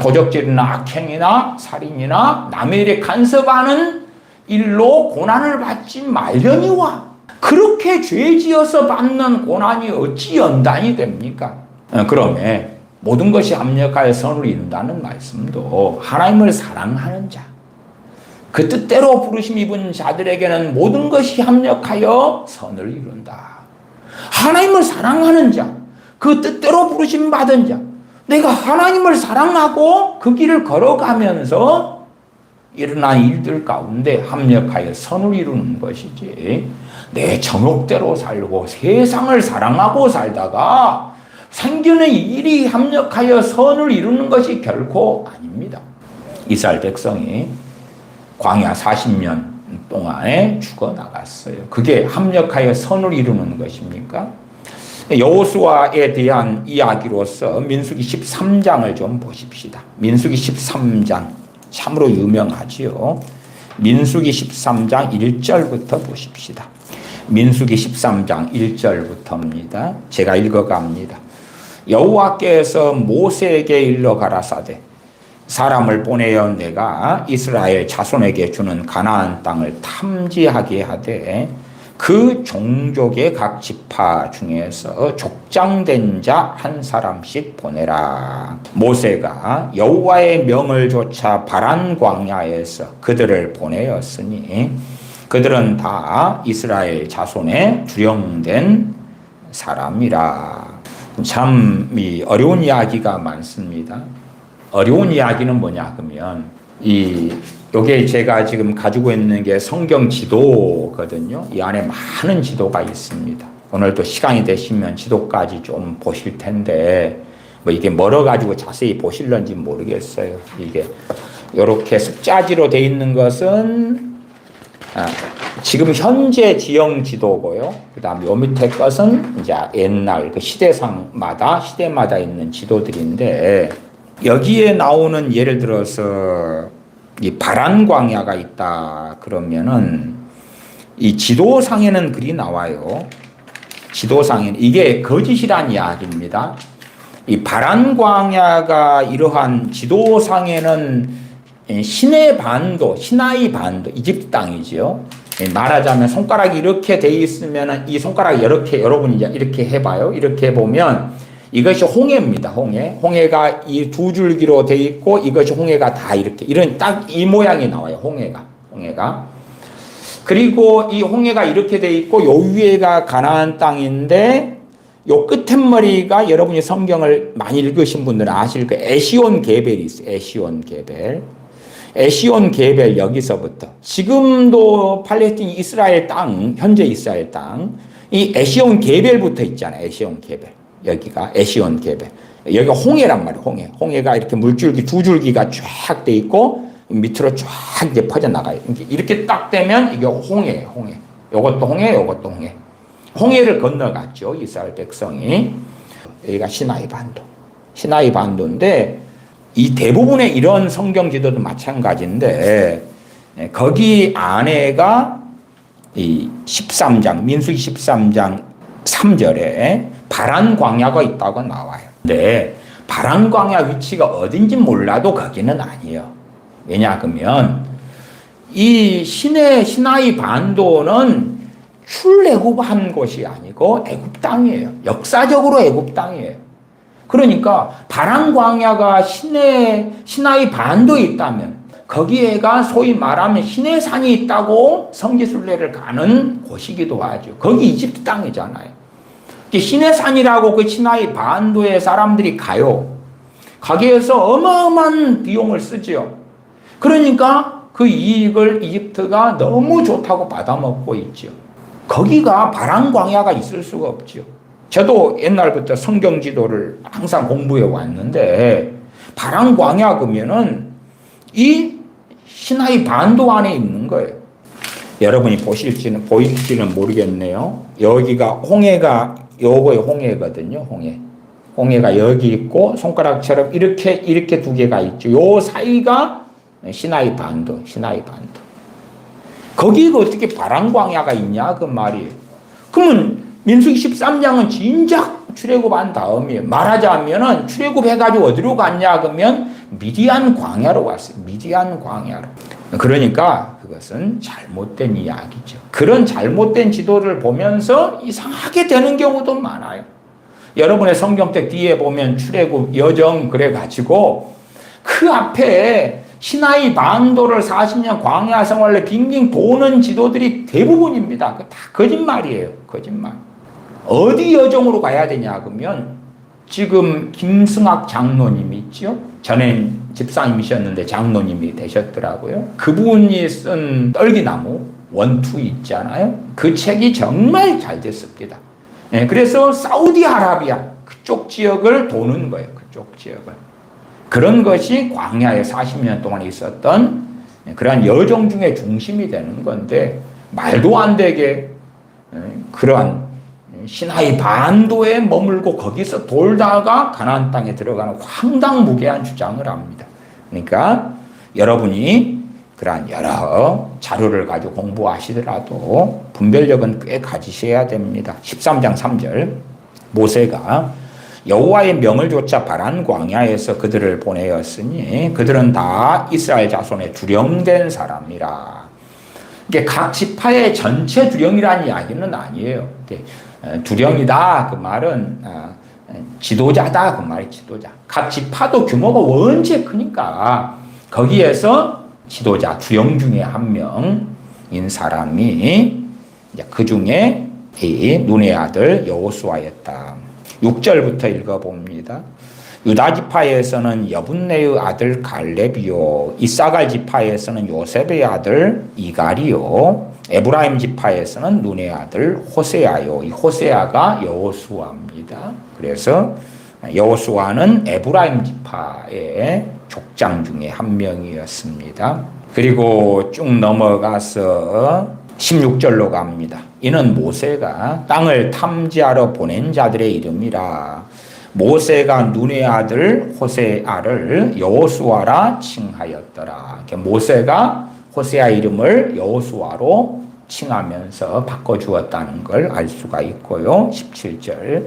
도적질이나 악행이나 살인이나 남의 일에 간섭하는 일로 고난을 받지 말려니와. 그렇게 죄지어서 받는 고난이 어찌 연단이 됩니까? 그러면 모든 것이 합력하여 선을 이룬다는 말씀도 하나님을 사랑하는 자, 그 뜻대로 부르심 입은 자들에게는 모든 것이 합력하여 선을 이룬다. 하나님을 사랑하는 자, 그 뜻대로 부르심 받은 자, 내가 하나님을 사랑하고 그 길을 걸어가면서 일어난 일들 가운데 합력하여 선을 이루는 것이지, 내 정욕대로 살고 세상을 사랑하고 살다가 생기는 일이 합력하여 선을 이루는 것이 결코 아닙니다. 이스라엘 백성이 광야 40년 동안에 죽어나갔어요. 그게 합력하여 선을 이루는 것입니까? 여호수아에 대한 이야기로서 민수기 13장을 좀 보십시다. 민수기 13장 참으로 유명하지요. 민수기 13장 1절부터 보십시다. 민수기 13장 1절부터입니다. 제가 읽어갑니다. 여호와께서 모세에게 일러 가라사대 사람을 보내어 내가 이스라엘 자손에게 주는 가나안 땅을 탐지하게 하되 그 종족의 각 지파 중에서 족장된 자 한 사람씩 보내라. 모세가 여호와의 명을 조차 바란 광야에서 그들을 보내었으니 그들은 다 이스라엘 자손의 주령된 사람이라. 참 어려운 이야기가 많습니다. 어려운 이야기는 뭐냐 하면 요게 제가 지금 가지고 있는 게 성경 지도거든요. 이 안에 많은 지도가 있습니다. 오늘도 시간이 되시면 지도까지 좀 보실 텐데 이게 멀어가지고 자세히 보실런지 모르겠어요. 이게 이렇게 습자지로 돼 있는 것은 지금 현재 지형 지도고요. 그 다음에 요 밑에 것은 이제 옛날 그 시대마다 있는 지도들인데 여기에 나오는 예를 들어서 이 바란 광야가 있다 그러면은 이 지도상에는 글이 나와요. 지도상에는 이게 거짓이란 이야기입니다. 이 바란 광야가 이러한 지도상에는 시나이 반도, 이집트 땅이지요. 말하자면 손가락이 이렇게 돼 있으면 이 손가락 이렇게 여러분이 이렇게 해봐요. 이렇게 보면 이것이 홍해입니다. 홍해가 이 두 줄기로 돼 있고 이것이 홍해가 다 이렇게 이런 딱 이 모양이 나와요. 홍해가. 그리고 이 홍해가 이렇게 돼 있고 요 위에가 가나안 땅인데 요 끝머리가 여러분이 성경을 많이 읽으신 분들은 아실 그 에시온 게벨이 있어요. 에시온 게벨 여기서부터 지금도 팔레스틴 이스라엘 땅, 현재 이스라엘 땅, 이 에시온 게벨부터 있잖아요. 에시온 게벨. 여기가 에시온 게벨. 여기가 홍해란 말이에요. 홍해가 이렇게 물줄기 두 줄기가 쫙 돼 있고 밑으로 쫙 이제 퍼져나가요. 이렇게 딱 되면 이게 홍해예요. 요것도 홍해. 홍해를 건너갔죠. 이스라엘 백성이. 여기가 시나이 반도인데 이 대부분의 이런 성경 지도도 마찬가지인데 거기 안에가 이 13장 민수기 13장 3절에 바란 광야가 있다고 나와요. 근데 바란 광야 위치가 어딘지 몰라도 거기는 아니에요. 왜냐하면 이 시나이 반도는 출애굽한 곳이 아니고 애굽 땅이에요. 역사적으로 애굽 땅이에요. 그러니까 바란 광야가 시나이 반도에 있다면 거기에가 소위 말하면 시내산이 있다고 성지순례를 가는 곳이기도 하죠. 거기 이집트 땅이잖아요. 시내산이라고 그 시나이 반도에 사람들이 가요. 거기에서 어마어마한 비용을 쓰죠. 그러니까 그 이익을 이집트가 너무 좋다고 받아먹고 있죠. 거기가 바란 광야가 있을 수가 없죠. 저도 옛날부터 성경 지도를 항상 공부해 왔는데 바란 광야 그러면은 이 시나이 반도 안에 있는 거예요. 여러분이 보일지는 모르겠네요. 여기가 홍해가 요거의 홍해거든요. 홍해가 여기 있고 손가락처럼 이렇게 두 개가 있죠. 요 사이가 시나이 반도. 거기가 어떻게 바란 광야가 있냐 그 말이에요. 그러면 민수기 13장은 진작 출애굽한 다음이에요. 말하자면은 출애굽해가지고 어디로 갔냐 그러면 미디안 광야로 왔어요. 그러니까 그것은 잘못된 이야기죠. 그런 잘못된 지도를 보면서 이상하게 되는 경우도 많아요. 여러분의 성경책 뒤에 보면 출애굽 여정 그래가지고 그 앞에 시나이 반도를 40년 광야 생활을 빙빙 도는 지도들이 대부분입니다. 다 거짓말이에요. 거짓말. 어디 여정으로 가야 되냐 그러면 지금 김승학 장로님이 있죠. 전엔 집사님이셨는데 장로님이 되셨더라고요. 그분이 쓴 떨기나무 원투 있잖아요. 그 책이 정말 잘 됐습니다. 네, 그래서 사우디아라비아 그쪽 지역을 도는 거예요. 그쪽 지역을. 그런 것이 광야에 40년 동안 있었던 그러한 여정 중에 중심이 되는 건데 말도 안 되게 그러한 시나이 반도에 머물고 거기서 돌다가 가나안 땅에 들어가는 황당무계한 주장을 합니다. 그러니까 여러분이 그러한 여러 자료를 가지고 공부하시더라도 분별력은 꽤 가지셔야 됩니다. 13장 3절 모세가 여호와의 명을 좇아 바란 광야에서 그들을 보내었으니 그들은 다 이스라엘 자손의 두령된 사람이라. 이게 각 지파의 전체 두령이라는 이야기는 아니에요. 두령이다 그 말은 지도자다 그 말이 지도자. 각 지파도 규모가 원체 크니까 거기에서 지도자 두령 중에 한 명인 사람이 그 중에 이 눈의 아들 여호수아였다. 6절부터 읽어봅니다. 유다 지파에서는 여분네의 아들 갈렙이요, 이사갈 지파에서는 요셉의 아들 이갈이요, 에브라임 지파에서는 눈의 아들 호세아요. 이 호세아가 여호수아입니다. 그래서 여호수아는 에브라임 지파의 족장 중에 한 명이었습니다. 그리고 쭉 넘어가서 16절로 갑니다. 이는 모세가 땅을 탐지하러 보낸 자들의 이름이라. 모세가 눈의 아들 호세아를 여호수아라 칭하였더라. 모세가 호세아 이름을 여호수아로 칭하면서 바꿔주었다는 걸 알 수가 있고요. 17절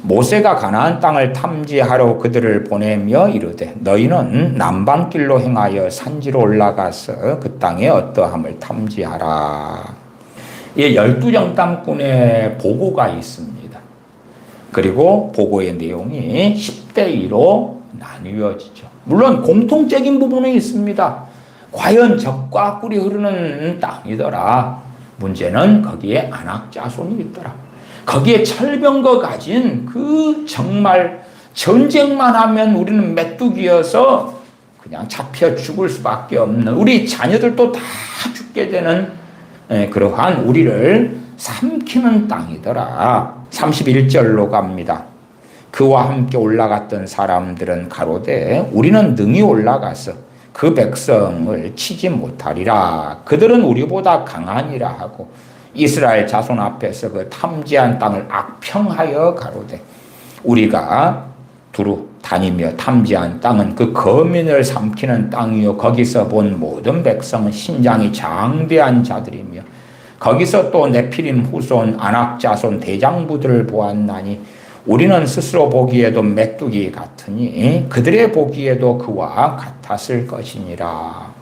모세가 가나안 땅을 탐지하러 그들을 보내며 이르되 너희는 남방길로 행하여 산지로 올라가서 그 땅에 어떠함을 탐지하라. 이 12정탐꾼의 보고가 있습니다. 그리고 보고의 내용이 10대 2로 나뉘어지죠. 물론 공통적인 부분은 있습니다. 과연 적과 꿀이 흐르는 땅이더라. 문제는 거기에 안악자손이 있더라. 거기에 철병거 가진 그 정말 전쟁만 하면 우리는 메뚜기여서 그냥 잡혀 죽을 수밖에 없는, 우리 자녀들도 다 죽게 되는 그러한 우리를 삼키는 땅이더라. 31절로 갑니다. 그와 함께 올라갔던 사람들은 가로되 우리는 능히 올라가서 그 백성을 치지 못하리라. 그들은 우리보다 강하니라 하고 이스라엘 자손 앞에서 그 탐지한 땅을 악평하여 가로되 우리가 두루 다니며 탐지한 땅은 그 거민을 삼키는 땅이요 거기서 본 모든 백성은 신장이 장대한 자들이며 거기서 또 네피림 후손 아낙 자손 대장부들을 보았나니 우리는 스스로 보기에도 메뚜기 같으니 그들의 보기에도 그와 같았을 것이니라.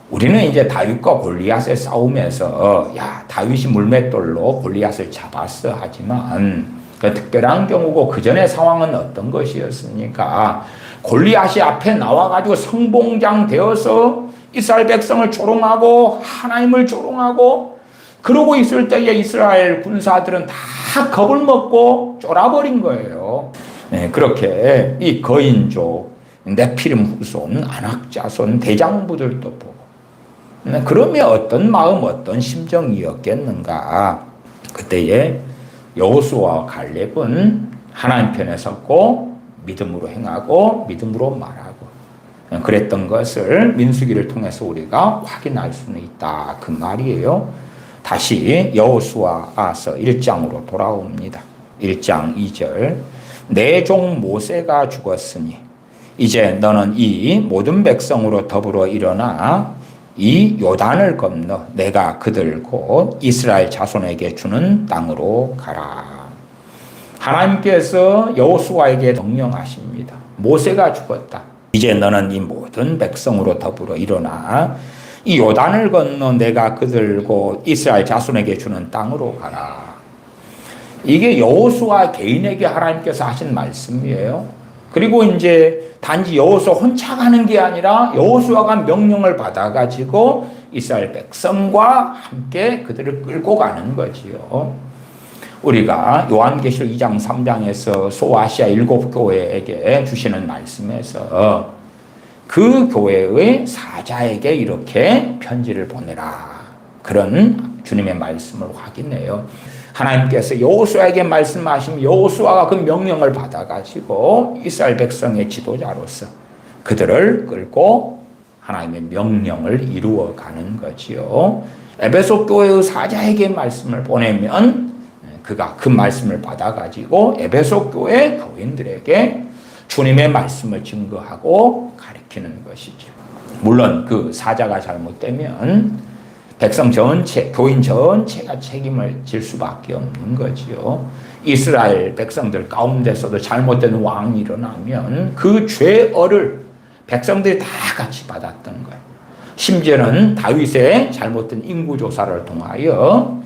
우리는 이제 다윗과 골리앗의 싸움에서 야 다윗이 물맷돌로 골리앗을 잡았어 하지만 그 특별한 경우고 그 전의 상황은 어떤 것이었습니까? 골리앗이 앞에 나와가지고 성봉장 되어서 이스라엘 백성을 조롱하고 하나님을 조롱하고 그러고 있을 때에 이스라엘 군사들은 다 겁을 먹고 쫄아버린 거예요. 네, 그렇게 이 거인족 네피림 후손 아낙 자손 대장부들도 보고 그러면 어떤 마음 어떤 심정이었겠는가. 그때에 여호수아와 갈렙은 하나님 편에 섰고 믿음으로 행하고 믿음으로 말하고 그랬던 것을 민수기를 통해서 우리가 확인할 수는 있다 그 말이에요. 다시 여호수아서 1장으로 돌아옵니다. 1장 2절 내 종 모세가 죽었으니 이제 너는 이 모든 백성으로 더불어 일어나 이 요단을 건너 내가 그들 곧 이스라엘 자손에게 주는 땅으로 가라. 하나님께서 여호수아에게 명령하십니다. 모세가 죽었다. 이제 너는 이 모든 백성으로 더불어 일어나 이 요단을 건너 내가 그들 곧 이스라엘 자손에게 주는 땅으로 가라. 이게 여호수아 개인에게 하나님께서 하신 말씀이에요. 그리고 이제 단지 여호수아 혼자 가는 게 아니라 여호수아가 명령을 받아가지고 이스라엘 백성과 함께 그들을 끌고 가는 거지요. 우리가 요한계시록 2장 3장에서 소아시아 7교회에게 주시는 말씀에서 그 교회의 사자에게 이렇게 편지를 보내라. 그런 주님의 말씀을 확인해요. 하나님께서 여호수아에게 말씀하시면 여호수아가 그 명령을 받아가지고 이스라엘 백성의 지도자로서 그들을 끌고 하나님의 명령을 이루어가는 거지요. 에베소 교회의 사자에게 말씀을 보내면 그가 그 말씀을 받아가지고 에베소 교회 교인들에게 주님의 말씀을 증거하고 가르치는 것이죠. 물론 그 사자가 잘못되면 백성 전체, 교인 전체가 책임을 질 수밖에 없는 거지요. 이스라엘 백성들 가운데서도 잘못된 왕이 일어나면 그 죄어를 백성들이 다 같이 받았던 거예요. 심지어는 다윗의 잘못된 인구조사를 통하여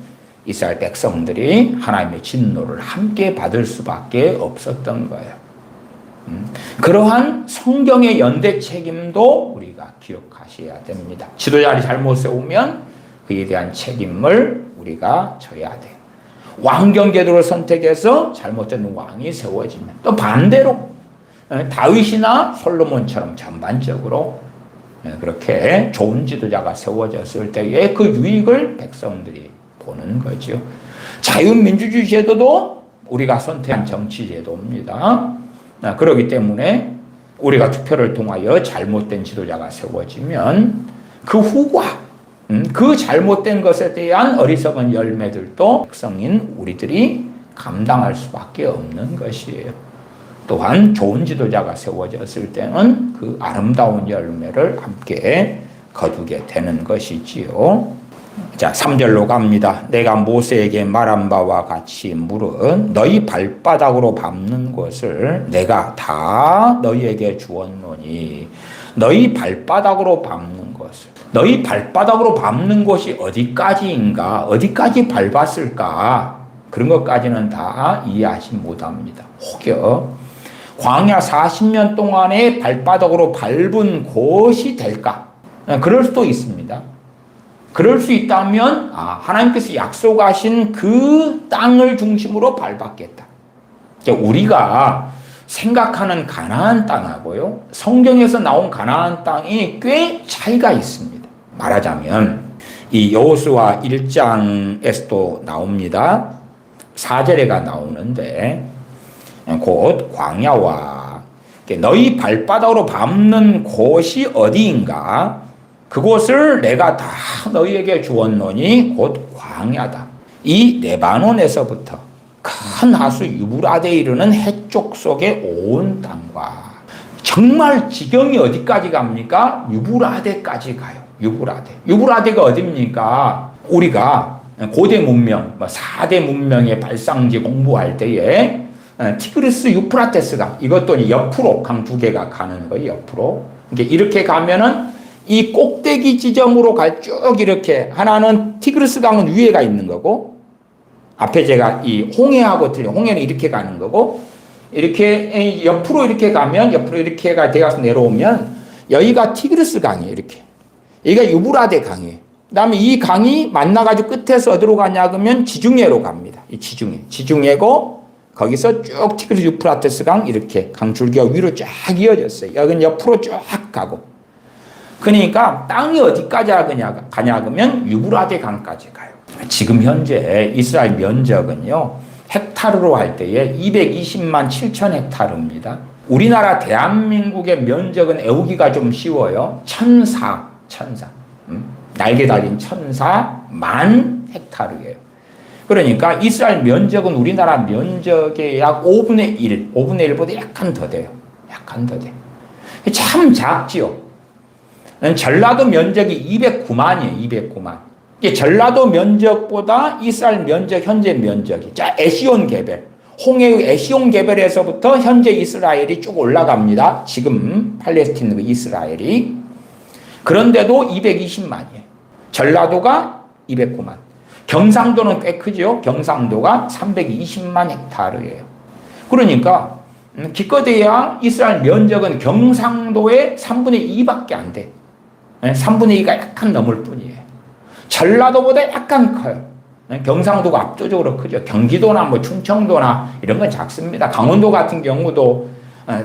이스라엘 백성들이 하나님의 진노를 함께 받을 수밖에 없었던 거예요. 그러한 성경의 연대 책임도 우리가 기억하셔야 됩니다. 지도자를 잘못 세우면 그에 대한 책임을 우리가 져야 돼요. 왕경제도를 선택해서 잘못된 왕이 세워지면 또 반대로 다윗이나 솔로몬처럼 전반적으로 그렇게 좋은 지도자가 세워졌을 때의 그 유익을 백성들이 보는 거죠. 자유민주주의 제도도 우리가 선택한 정치 제도입니다. 그렇기 때문에 우리가 투표를 통하여 잘못된 지도자가 세워지면 그 후과 그 잘못된 것에 대한 어리석은 열매들도 백성인 우리들이 감당할 수밖에 없는 것이에요. 또한 좋은 지도자가 세워졌을 때는 그 아름다운 열매를 함께 거두게 되는 것이지요. 자, 3절로 갑니다. 내가 모세에게 말한 바와 같이 물은 너희 발바닥으로 밟는 것을 내가 다 너희에게 주었노니 너희 발바닥으로 밟는 것을 너희 발바닥으로 밟는 곳이 어디까지인가 어디까지 밟았을까 그런 것까지는 다 이해하지 못합니다. 혹여 광야 40년 동안에 발바닥으로 밟은 곳이 될까? 그럴 수도 있습니다. 그럴 수 있다면 하나님께서 약속하신 그 땅을 중심으로 밟았겠다. 우리가 생각하는 가나안 땅하고요, 성경에서 나온 가나안 땅이 꽤 차이가 있습니다. 말하자면 이 여호수아 1장에서도 나옵니다. 4절에가 나오는데 곧 광야와 너희 발바닥으로 밟는 곳이 어디인가 그곳을 내가 다 너희에게 주었노니 곧 광야다. 이 레바논에서부터 큰 하수 유브라데에 이르는 해쪽 속의 온 땅과 정말 지경이 어디까지 갑니까? 유브라데까지 가요. 유브라데가 어디입니까? 우리가 고대 문명, 4대 문명의 발상지 공부할 때에 티그리스 유프라테스강, 이것도 옆으로 강 두 개가 가는 거예요. 옆으로. 이렇게 가면은 이 꼭대기 지점으로 쭉 이렇게 하나는 티그리스 강은 위에가 있는 거고 앞에 제가 이 홍해하고 틀린 홍해는 이렇게 가는 거고 이렇게 옆으로 이렇게 가면 옆으로 이렇게가 되어서 내려오면 여기가 티그리스 강이에요. 이렇게 여기가 유브라데 강이에요. 그다음에 이 강이 만나가지고 끝에서 어디로 가냐 그러면 지중해로 갑니다. 이 지중해고 거기서 쭉 티그리스 유프라테스 강 이렇게 강줄기가 위로 쫙 이어졌어요. 여기는 옆으로 쫙 가고. 그러니까 땅이 어디까지 가냐 그러면 유브라데 강까지 가요. 지금 현재 이스라엘 면적은요 헥타르로 할 때에 220만 7천 헥타르입니다. 우리나라 대한민국의 면적은 애우기가 좀 쉬워요. 천사 날개 달린 천사만 헥타르예요. 그러니까 이스라엘 면적은 우리나라 면적의 약 5분의 1보다 약간 더 돼요. 참 작지요. 전라도 면적이 209만이에요. 209만. 전라도 면적보다 이스라엘 면적, 현재 면적이. 자, 에시온 개별. 홍해의 에시온 개별에서부터 현재 이스라엘이 쭉 올라갑니다. 지금 팔레스틴 이스라엘이. 그런데도 220만이에요. 전라도가 209만. 경상도는 꽤 크죠. 경상도가 320만 헥타르예요. 그러니까 기껏해야 이스라엘 면적은 경상도의 3분의 2밖에 안 돼. 3분의 2가 약간 넘을 뿐이에요. 전라도보다 약간 커요. 경상도가 압도적으로 크죠. 경기도나 충청도나 이런 건 작습니다. 강원도 같은 경우도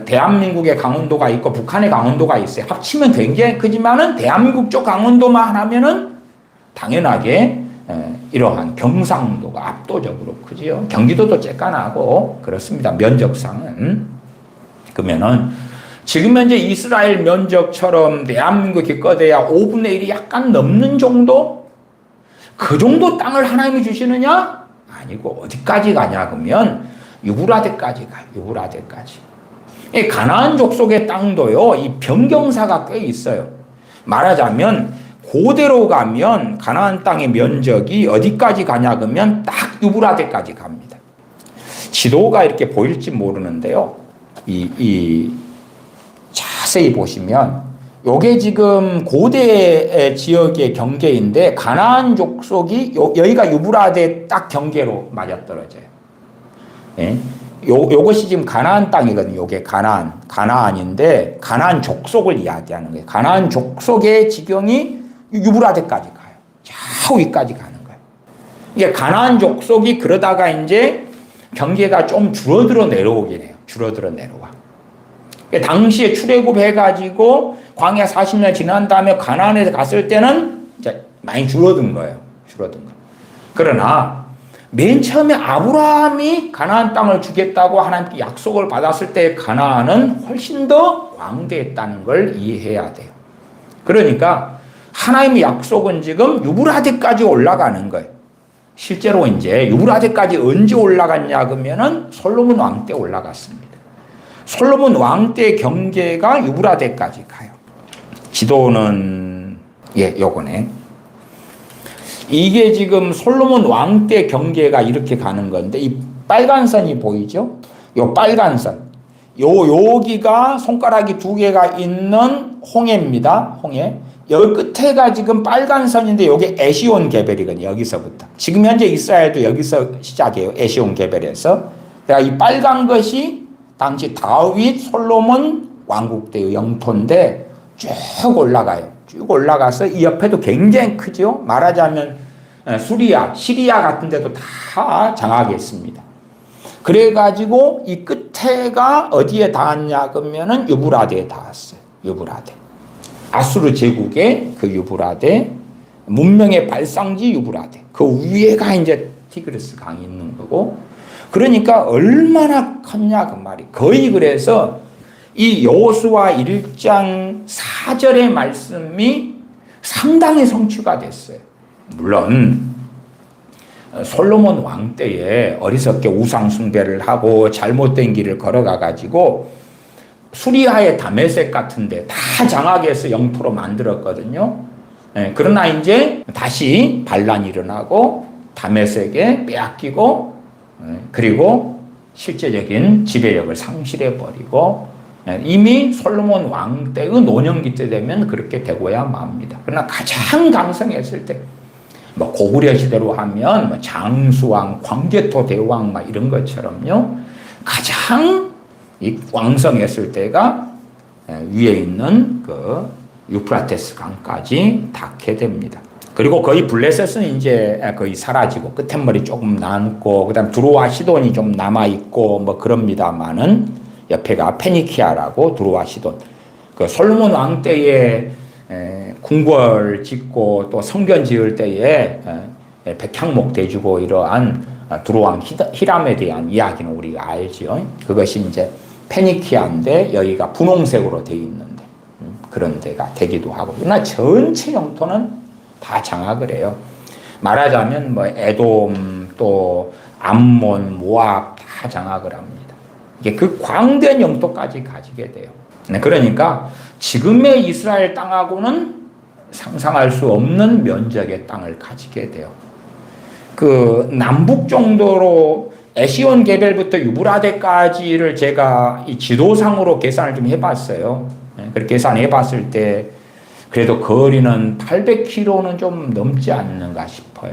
대한민국의 강원도가 있고 북한의 강원도가 있어요. 합치면 굉장히 크지만은 대한민국 쪽 강원도만 하면은 당연하게 이러한 경상도가 압도적으로 크지요. 경기도도 쬐깐하고 그렇습니다. 면적상은. 그러면은 지금 현재 이스라엘 면적처럼 대한민국 기껏해야 5분의 1이 약간 넘는 정도? 그 정도 땅을 하나님이 주시느냐? 아니고 어디까지 가냐 그러면 유브라데까지 가요. 유브라데까지. 가나안 족속의 땅도요. 이 변경사가 꽤 있어요. 말하자면 그대로 가면 가나안 땅의 면적이 어디까지 가냐 그러면 딱 유브라데까지 갑니다. 지도가 이렇게 보일지 모르는데요. 자세히 보시면 요게 지금 고대 지역의 경계인데 가나안 족속이 여기가 유브라데 딱 경계로 맞아떨어져요. 예? 요것이 지금 가나안 땅이거든요. 요게 가나안인데 가나안 족속을 이야기하는 거예요. 가나안 족속의 지경이 유브라데까지 가요. 저 위까지 가는 거예요. 이게 가나안 족속이 그러다가 이제 경계가 좀 줄어들어 내려오긴 해요. 줄어들어 내려와. 당시에 출애굽해가지고 광야 40년 지난 다음에 가나안에 갔을 때는 이제 많이 줄어든 거예요. 그러나 맨 처음에 아브라함이 가나안 땅을 주겠다고 하나님께 약속을 받았을 때 가나안은 훨씬 더 광대했다는 걸 이해해야 돼요. 그러니까 하나님의 약속은 지금 유브라데까지 올라가는 거예요. 실제로 이제 유브라데까지 언제 올라갔냐 그러면은 솔로몬 왕 때 올라갔습니다. 솔로몬 왕 때 경계가 유브라데까지 가요. 지도는 요거네. 이게 지금 솔로몬 왕 때 경계가 이렇게 가는 건데 이 빨간 선이 보이죠? 요 빨간 선. 여기가 손가락이 2개가 있는 홍해입니다. 홍해. 여기 끝에가 지금 빨간 선인데 이게 에시온 개벨이거든요. 여기서부터. 지금 현재 이스라엘도 여기서 시작해요. 에시온 개벨에서. 그러니까 이 빨간 것이 당시 다윗 솔로몬 왕국 때의 영토인데 쭉 올라가요. 쭉 올라가서 이 옆에도 굉장히 크죠. 말하자면 시리아 같은 데도 다 장악했습니다. 그래가지고 이 끝에가 어디에 닿았냐 그러면은 유브라데에 닿았어요. 유브라데. 아수르 제국의 그 유브라데, 문명의 발상지 유브라데. 그 위에가 이제 티그리스 강이 있는 거고. 그러니까 얼마나 컸냐 그 말이. 거의 그래서 이 여호수아 1장 4절의 말씀이 상당히 성취가 됐어요. 물론 솔로몬 왕 때에 어리석게 우상 숭배를 하고 잘못된 길을 걸어가 가지고 수리아의 다메섹 같은데 다 장악해서 영토로 만들었거든요. 그러나 이제 다시 반란이 일어나고 다메섹에 빼앗기고 그리고 실제적인 지배력을 상실해 버리고 이미 솔로몬 왕 때의 노년기 때 되면 그렇게 되고야 맙니다. 그러나 가장 강성했을 때 뭐 고구려 시대로 하면 뭐 장수왕, 광개토 대왕 막 이런 것처럼요. 가장 이 왕성했을 때가 위에 있는 그 유프라테스 강까지 닿게 됩니다. 그리고 거의 블레셋은 이제 거의 사라지고 끝머리 조금 남고 그다음 두로와 시돈이 좀 남아 있고 뭐 그럽니다만은 옆에가 페니키아라고 두로와 시돈. 그 솔로몬 왕 때에 궁궐 짓고 또 성전 지을 때에 백향목 대주고 이러한 두로왕 히람에 대한 이야기는 우리가 알죠. 그것이 이제 페니키아인데 여기가 분홍색으로 되어 있는데 그런 데가 되기도 하고. 그러나 전체 영토는 다 장악을 해요. 말하자면 뭐 에돔 또 암몬, 모압 다 장악을 합니다. 이게 그 광대한 영토까지 가지게 돼요. 그러니까 지금의 이스라엘 땅하고는 상상할 수 없는 면적의 땅을 가지게 돼요. 그 남북 정도로 에시온 개벨부터 유브라데까지를 제가 이 지도상으로 계산을 좀 해봤어요. 그렇게 계산해봤을 때 그래도 거리는 800km는 좀 넘지 않는가 싶어요.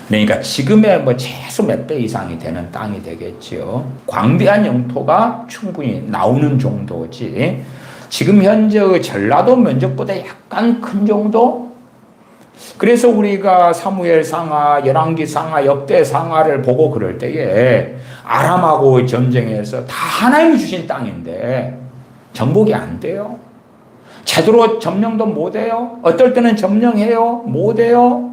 그러니까 지금의 뭐 최소 몇 배 이상이 되는 땅이 되겠지요. 광대한 영토가 충분히 나오는 정도지. 지금 현재 전라도 면적보다 약간 큰 정도? 그래서 우리가 사무엘 상하, 열왕기 상하, 역대 상하를 보고 그럴 때에 아람하고 전쟁에서 다 하나님이 주신 땅인데 정복이 안 돼요. 제대로 점령도 못 해요. 어떨 때는 점령해요. 못 해요.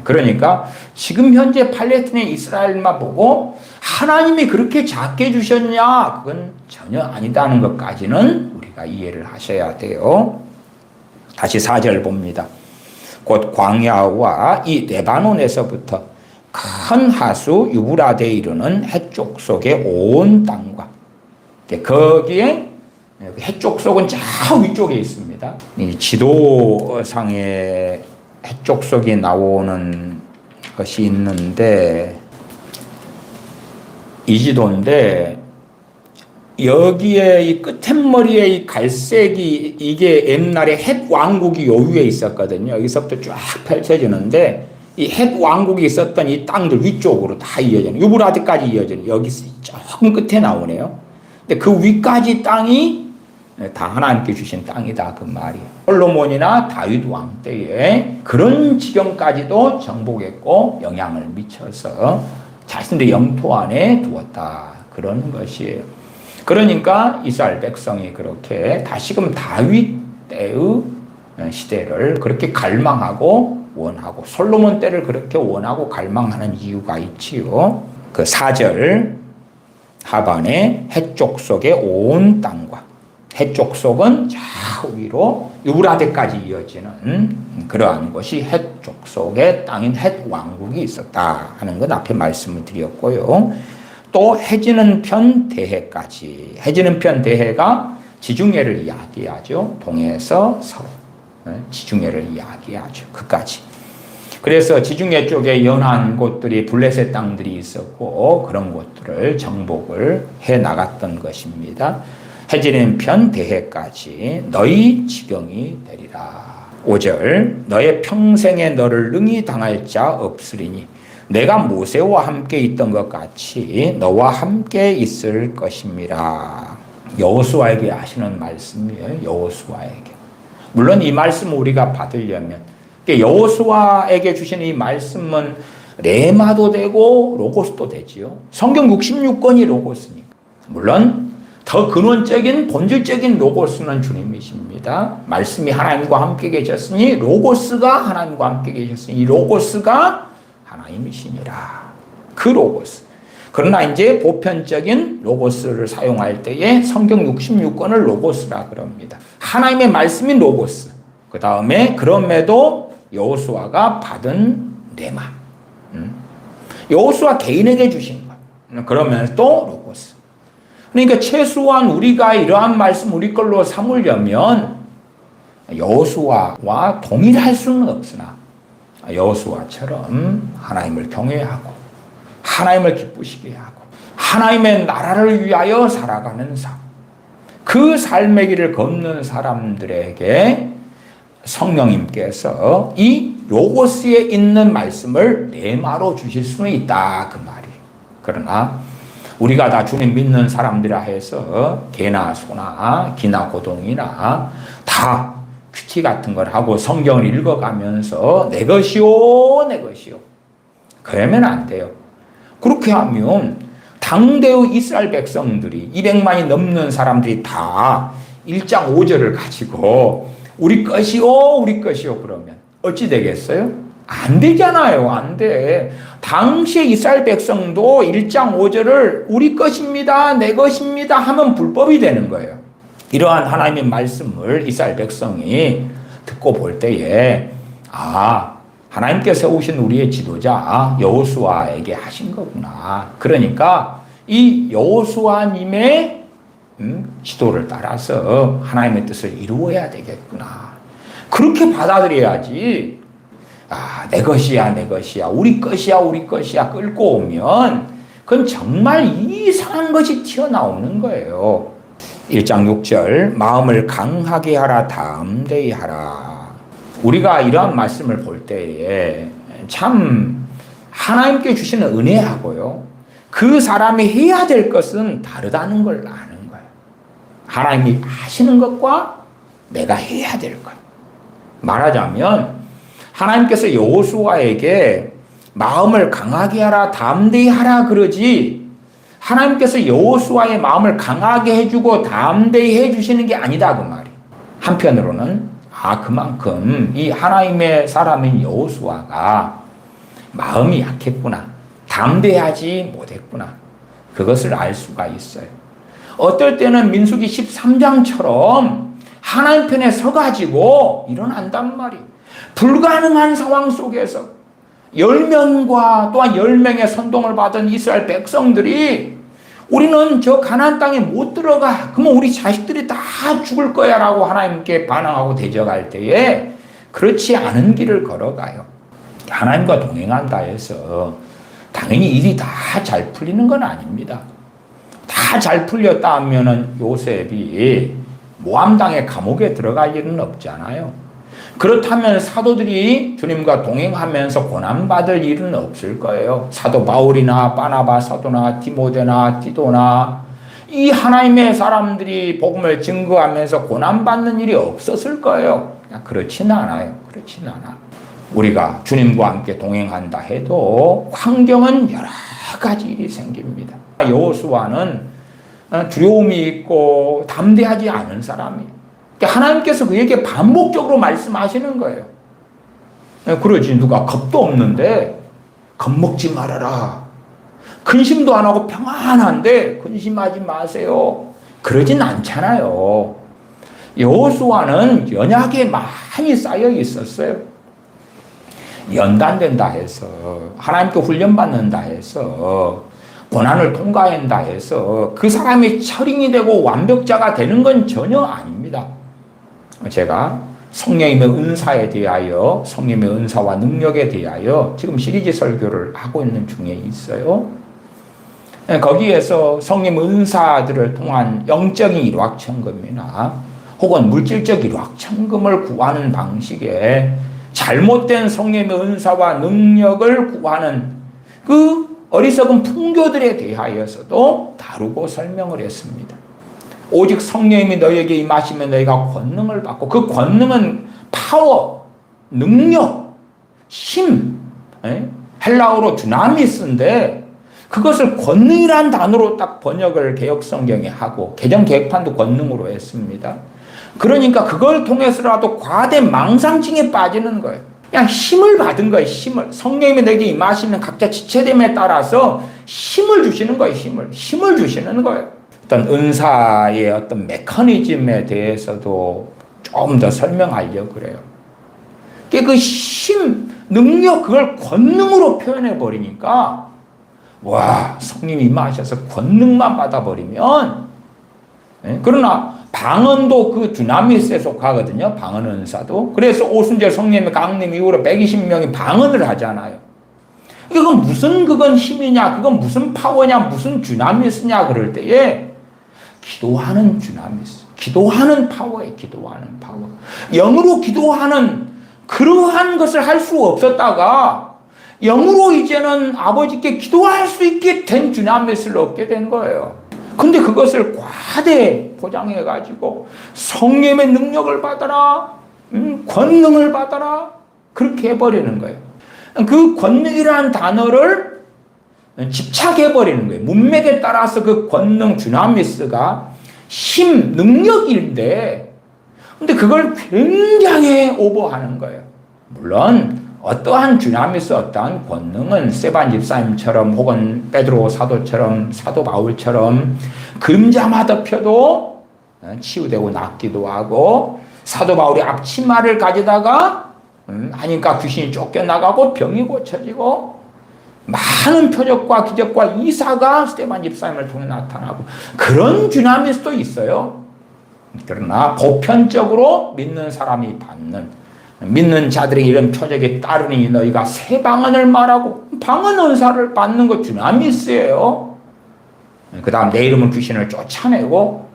그러니까 지금 현재 팔레스타인 이스라엘만 보고 하나님이 그렇게 작게 주셨냐? 그건 전혀 아니다는 것까지는 우리가 이해를 하셔야 돼요. 다시 4절 봅니다. 곧 광야와 이 레바논에서부터 큰 하수 유브라데에 이르는 해쪽 속의 온 땅과 거기에 해쪽 속은 저 위쪽에 있습니다. 이 지도상에 해쪽 속이 나오는 것이 있는데 이 지도인데 여기에 이 끝머리에 이 갈색이 이게 옛날에 헷 왕국이 요 위에 있었거든요. 여기서부터 쫙 펼쳐지는데 이 헷 왕국이 있었던 이 땅들 위쪽으로 다 이어지는 유브라데까지 이어지는 여기 조금 끝에 나오네요. 근데 그 위까지 땅이 다 하나님께 주신 땅이다 그 말이에요. 솔로몬이나 다윗 왕 때에 그런 지경까지도 정복했고 영향을 미쳐서 자신들의 영토 안에 두었다 그런 것이에요. 그러니까 이스라엘 백성이 그렇게 다시금 다윗 때의 시대를 그렇게 갈망하고 원하고 솔로몬 때를 그렇게 원하고 갈망하는 이유가 있지요. 그 4절 하반에 해쪽 속의 온 땅과 해쪽 속은 저 위로 유브라데까지 이어지는 그러한 곳이 해쪽 속의 땅인 헷 왕국이 있었다 하는 것 앞에 말씀을 드렸고요. 또 해지는 편 대해까지 해지는 편 대해가 지중해를 이야기하죠. 동해에서 서로 지중해를 이야기하죠. 그까지. 그래서 지중해 쪽에 연한 곳들이 블레셋 땅들이 있었고 그런 곳들을 정복을 해 나갔던 것입니다. 해지는 편 대해까지 너희 지경이 되리라. 5절 너의 평생에 너를 능히 당할 자 없으리니 내가 모세와 함께 있던 것 같이 너와 함께 있을 것입니다. 여호수아에게 하시는 말씀이에요. 여호수아에게. 물론 이 말씀을 우리가 받으려면 여호수아에게 주시는 이 말씀은 레마도 되고 로고스도 되지요. 성경 66권이 로고스니까. 물론 더 근원적인 본질적인 로고스는 주님이십니다. 말씀이 하나님과 함께 계셨으니 로고스가 하나님과 함께 계셨으니 이 로고스가 하나님이시니라. 그 로고스. 그러나 이제 보편적인 로고스를 사용할 때에 성경 66권을 로고스라 그럽니다. 하나님의 말씀인 로고스. 그 다음에 그럼에도 여호수아가 받은 레마. 여호수아 개인에게 주신 것. 그러면 또 로고스. 그러니까 최소한 우리가 이러한 말씀 우리 걸로 삼으려면 여호수아와 동일할 수는 없으나 여호수아처럼 하나님을 경외하고 하나님을 기쁘시게 하고 하나님의 나라를 위하여 살아가는 삶, 그 삶의 길을 걷는 사람들에게 성령님께서 이 로고스에 있는 말씀을 레마로 주실 수는 있다 그 말이에요. 그러나 우리가 다 주님 믿는 사람들이라 해서 개나 소나 기나 고동이나 다 큐티 같은 걸 하고 성경을 읽어가면서 내 것이요 내 것이요 그러면 안 돼요. 그렇게 하면 당대의 이스라엘 백성들이 200만이 넘는 사람들이 다 1장 5절을 가지고 우리 것이요 우리 것이요 그러면 어찌 되겠어요? 안 되잖아요. 안 돼. 당시에 이스라엘 백성도 1장 5절을 우리 것입니다 내 것입니다 하면 불법이 되는 거예요. 이러한 하나님의 말씀을 이스라엘 백성이 듣고 볼 때에 하나님께서 세우신 우리의 지도자 여호수아에게 하신 거구나. 그러니까 이 여호수아님의 지도를 따라서 하나님의 뜻을 이루어야 되겠구나. 그렇게 받아들여야지. 내 것이야 내 것이야 우리 것이야 우리 것이야 끌고 오면 그건 정말 이상한 것이 튀어나오는 거예요. 1장 6절 마음을 강하게 하라 담대히 하라. 우리가 이러한 말씀을 볼 때에 참 하나님께 주시는 은혜하고요 그 사람이 해야 될 것은 다르다는 걸 아는 거예요. 하나님이 하시는 것과 내가 해야 될 것. 말하자면 하나님께서 여호수아에게 마음을 강하게 하라 담대히 하라 그러지 하나님께서 여호수아의 마음을 강하게 해주고 담대히 해주시는 게 아니다 그 말이에요. 한편으로는 그만큼 이 하나님의 사람인 여호수아가 마음이 약했구나 담대하지 못했구나 그것을 알 수가 있어요. 어떨 때는 민수기 13장처럼 하나님 편에 서가지고 일어난단 말이에요. 불가능한 상황 속에서 10명과 또한 10명의 선동을 받은 이스라엘 백성들이 우리는 저 가나안 땅에 못 들어가. 그러면 우리 자식들이 다 죽을 거야 라고 하나님께 반항하고 대적할 때에 그렇지 않은 길을 걸어가요. 하나님과 동행한다 해서 당연히 일이 다 잘 풀리는 건 아닙니다. 다 잘 풀렸다 하면은 요셉이 모함 땅의 감옥에 들어갈 일은 없잖아요. 그렇다면 사도들이 주님과 동행하면서 고난받을 일은 없을 거예요. 사도 바울이나 바나바 사도나 디모데나 디도나 이 하나님의 사람들이 복음을 증거하면서 고난받는 일이 없었을 거예요. 그렇지는 않아요. 그렇지는 않아. 우리가 주님과 함께 동행한다 해도 환경은 여러 가지 일이 생깁니다. 여호수아는 두려움이 있고 담대하지 않은 사람이에요. 하나님께서 그에게 반복적으로 말씀하시는 거예요. 그러지 누가 겁도 없는데 겁먹지 말아라. 근심도 안 하고 평안한데 근심하지 마세요. 그러진 않잖아요. 여호수아는 연약에 많이 쌓여 있었어요. 연단된다 해서 하나님께 훈련받는다 해서 고난을 통과한다 해서 그 사람이 철인이 되고 완벽자가 되는 건 전혀 아닙니다. 제가 성령님의 은사에 대하여 성령님의 은사와 능력에 대하여 지금 시리즈 설교를 하고 있는 중에 있어요. 거기에서 성령 은사들을 통한 영적인 일확천금이나 혹은 물질적 일확천금을 구하는 방식에 잘못된 성령의 은사와 능력을 구하는 그 어리석은 풍교들에 대하여서도 다루고 설명을 했습니다. 오직 성령님이 너희에게 임하시면 너희가 권능을 받고 그 권능은 파워, 능력, 힘, 헬라어로 두나미스인데 그것을 권능이란 단어로 딱 번역을 개혁성경에 하고 개정개혁판도 권능으로 했습니다. 그러니까 그걸 통해서라도 과대 망상증에 빠지는 거예요. 그냥 힘을 받은 거예요. 힘을. 성령님이 너에게 임하시는 각자 지체됨에 따라서 힘을 주시는 거예요. 힘을 주시는 거예요. 어떤 은사의 어떤 메커니즘에 대해서도 좀 더 설명하려고 그래요. 그 힘, 능력, 그걸 권능으로 표현해 버리니까 와, 성령이 임하셔서 권능만 받아버리면 그러나 방언도 그 두나미스에 속하거든요. 방언 은사도. 그래서 오순절 성령의 강림 이후로 120명이 방언을 하잖아요. 그건 그건 힘이냐, 그건 무슨 파워냐, 무슨 두나미스냐 그럴 때에 기도하는 두나미스, 기도하는 파워에 기도하는 파워. 영으로 기도하는 그러한 것을 할 수 없었다가 영으로 이제는 아버지께 기도할 수 있게 된 두나미스를 얻게 된 거예요. 근데 그것을 과대 포장해가지고 성령의 능력을 받아라, 권능을 받아라 그렇게 해버리는 거예요. 그 권능이라는 단어를 집착해버리는 거예요. 문맥에 따라서 그 권능 두나미스가 힘, 능력인데 근데 그걸 굉장히 오버하는 거예요. 물론 어떠한 두나미스, 어떠한 권능은 스데반 집사님처럼 혹은 베드로 사도처럼 사도 바울처럼 금자마다 펴도 치유되고 낫기도 하고 사도 바울이 앞치마를 가지다가 하니까 귀신이 쫓겨나가고 병이 고쳐지고 많은 표적과 기적과 이사가 스데반 집사님을 통해 나타나고 그런 두나미스도 있어요. 그러나 보편적으로 믿는 사람이 받는 믿는 자들의 이런 표적에 따르니 너희가 새 방언을 말하고 방언 은사를 받는 것 두나미스예요. 그 다음 내 이름은 귀신을 쫓아내고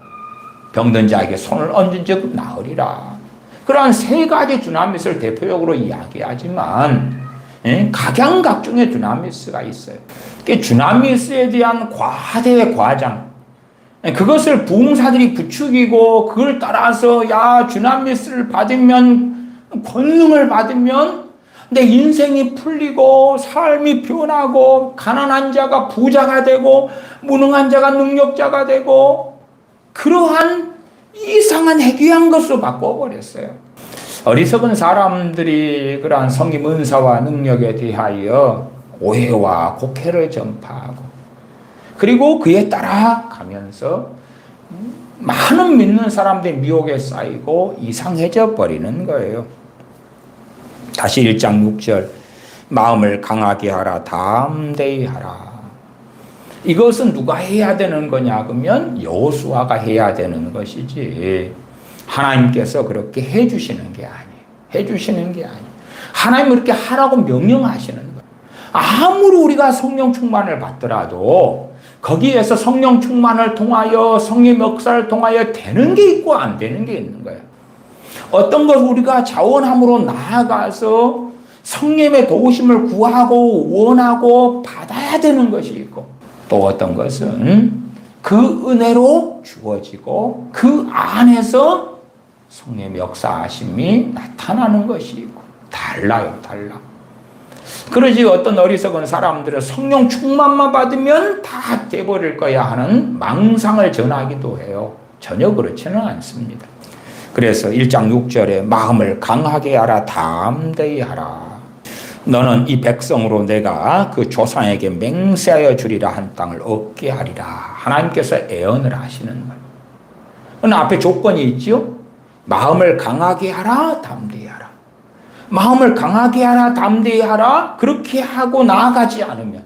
병든 자에게 손을 얹은 즉 나으리라. 그러한 세 가지 두나미스를 대표적으로 이야기하지만 각양각종의 두나미스가 있어요. 두나미스에 대한 과대 과장 그것을 부흥사들이 부추기고 그걸 따라서 야 두나미스를 받으면 권능을 받으면 내 인생이 풀리고 삶이 변하고 가난한 자가 부자가 되고 무능한 자가 능력자가 되고 그러한 이상한 해괴한 것으로 바꿔버렸어요. 어리석은 사람들이 그러한 성령 은사와 능력에 대하여 오해와 곡해를 전파하고 그리고 그에 따라 가면서 많은 믿는 사람들이 미혹에 쌓이고 이상해져 버리는 거예요. 다시 1장 6절 마음을 강하게 하라 담대히 하라. 이것은 누가 해야 되는 거냐 그러면 여호수아가 해야 되는 것이지 하나님께서 그렇게 해주시는 게 아니에요. 해주시는 게 아니에요. 하나님은 그렇게 하라고 명령하시는 거예요. 아무리 우리가 성령 충만을 받더라도 거기에서 성령 충만을 통하여 성령 역사를 통하여 되는 게 있고 안 되는 게 있는 거예요. 어떤 것 우리가 자원함으로 나아가서 성령의 도우심을 구하고 원하고 받아야 되는 것이 있고 또 어떤 것은 그 은혜로 주어지고 그 안에서 성령의 역사하심이 나타나는 것이 있고 달라요. 그러지 어떤 어리석은 사람들은 성령 충만만 받으면 다 돼버릴 거야 하는 망상을 전하기도 해요. 전혀 그렇지는 않습니다. 그래서 1장 6절에 마음을 강하게 하라 담대히 하라. 너는 이 백성으로 내가 그 조상에게 맹세하여 주리라 한 땅을 얻게 하리라. 하나님께서 애언을 하시는 거예요. 그럼 앞에 조건이 있죠. 마음을 강하게 하라 담대히 하라. 마음을 강하게 하라 담대히 하라. 그렇게 하고 나아가지 않으면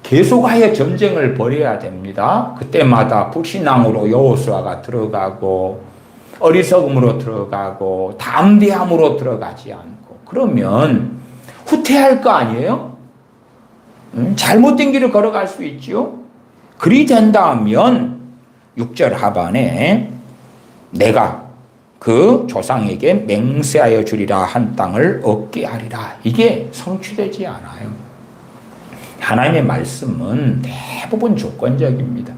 계속하여 전쟁을 벌여야 됩니다. 그때마다 불신앙으로 여호수아가 들어가고 어리석음으로 들어가고 담대함으로 들어가지 않고 그러면 후퇴할 거 아니에요? 잘못된 길을 걸어갈 수 있지요. 그리 된다면 6절 하반에 내가 그 조상에게 맹세하여 주리라 한 땅을 얻게 하리라. 이게 성취되지 않아요. 하나님의 말씀은 대부분 조건적입니다.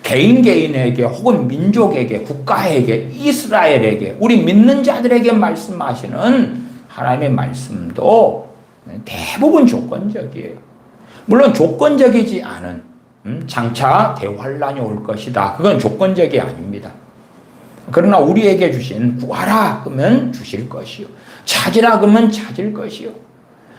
개인에게 혹은 민족에게 국가에게 이스라엘에게 우리 믿는 자들에게 말씀하시는 하나님의 말씀도 대부분 조건적이에요. 물론 조건적이지 않은 장차 대환란이 올 것이다. 그건 조건적이 아닙니다. 그러나 우리에게 주신 구하라 그러면 주실 것이요. 찾으라 그러면 찾을 것이요.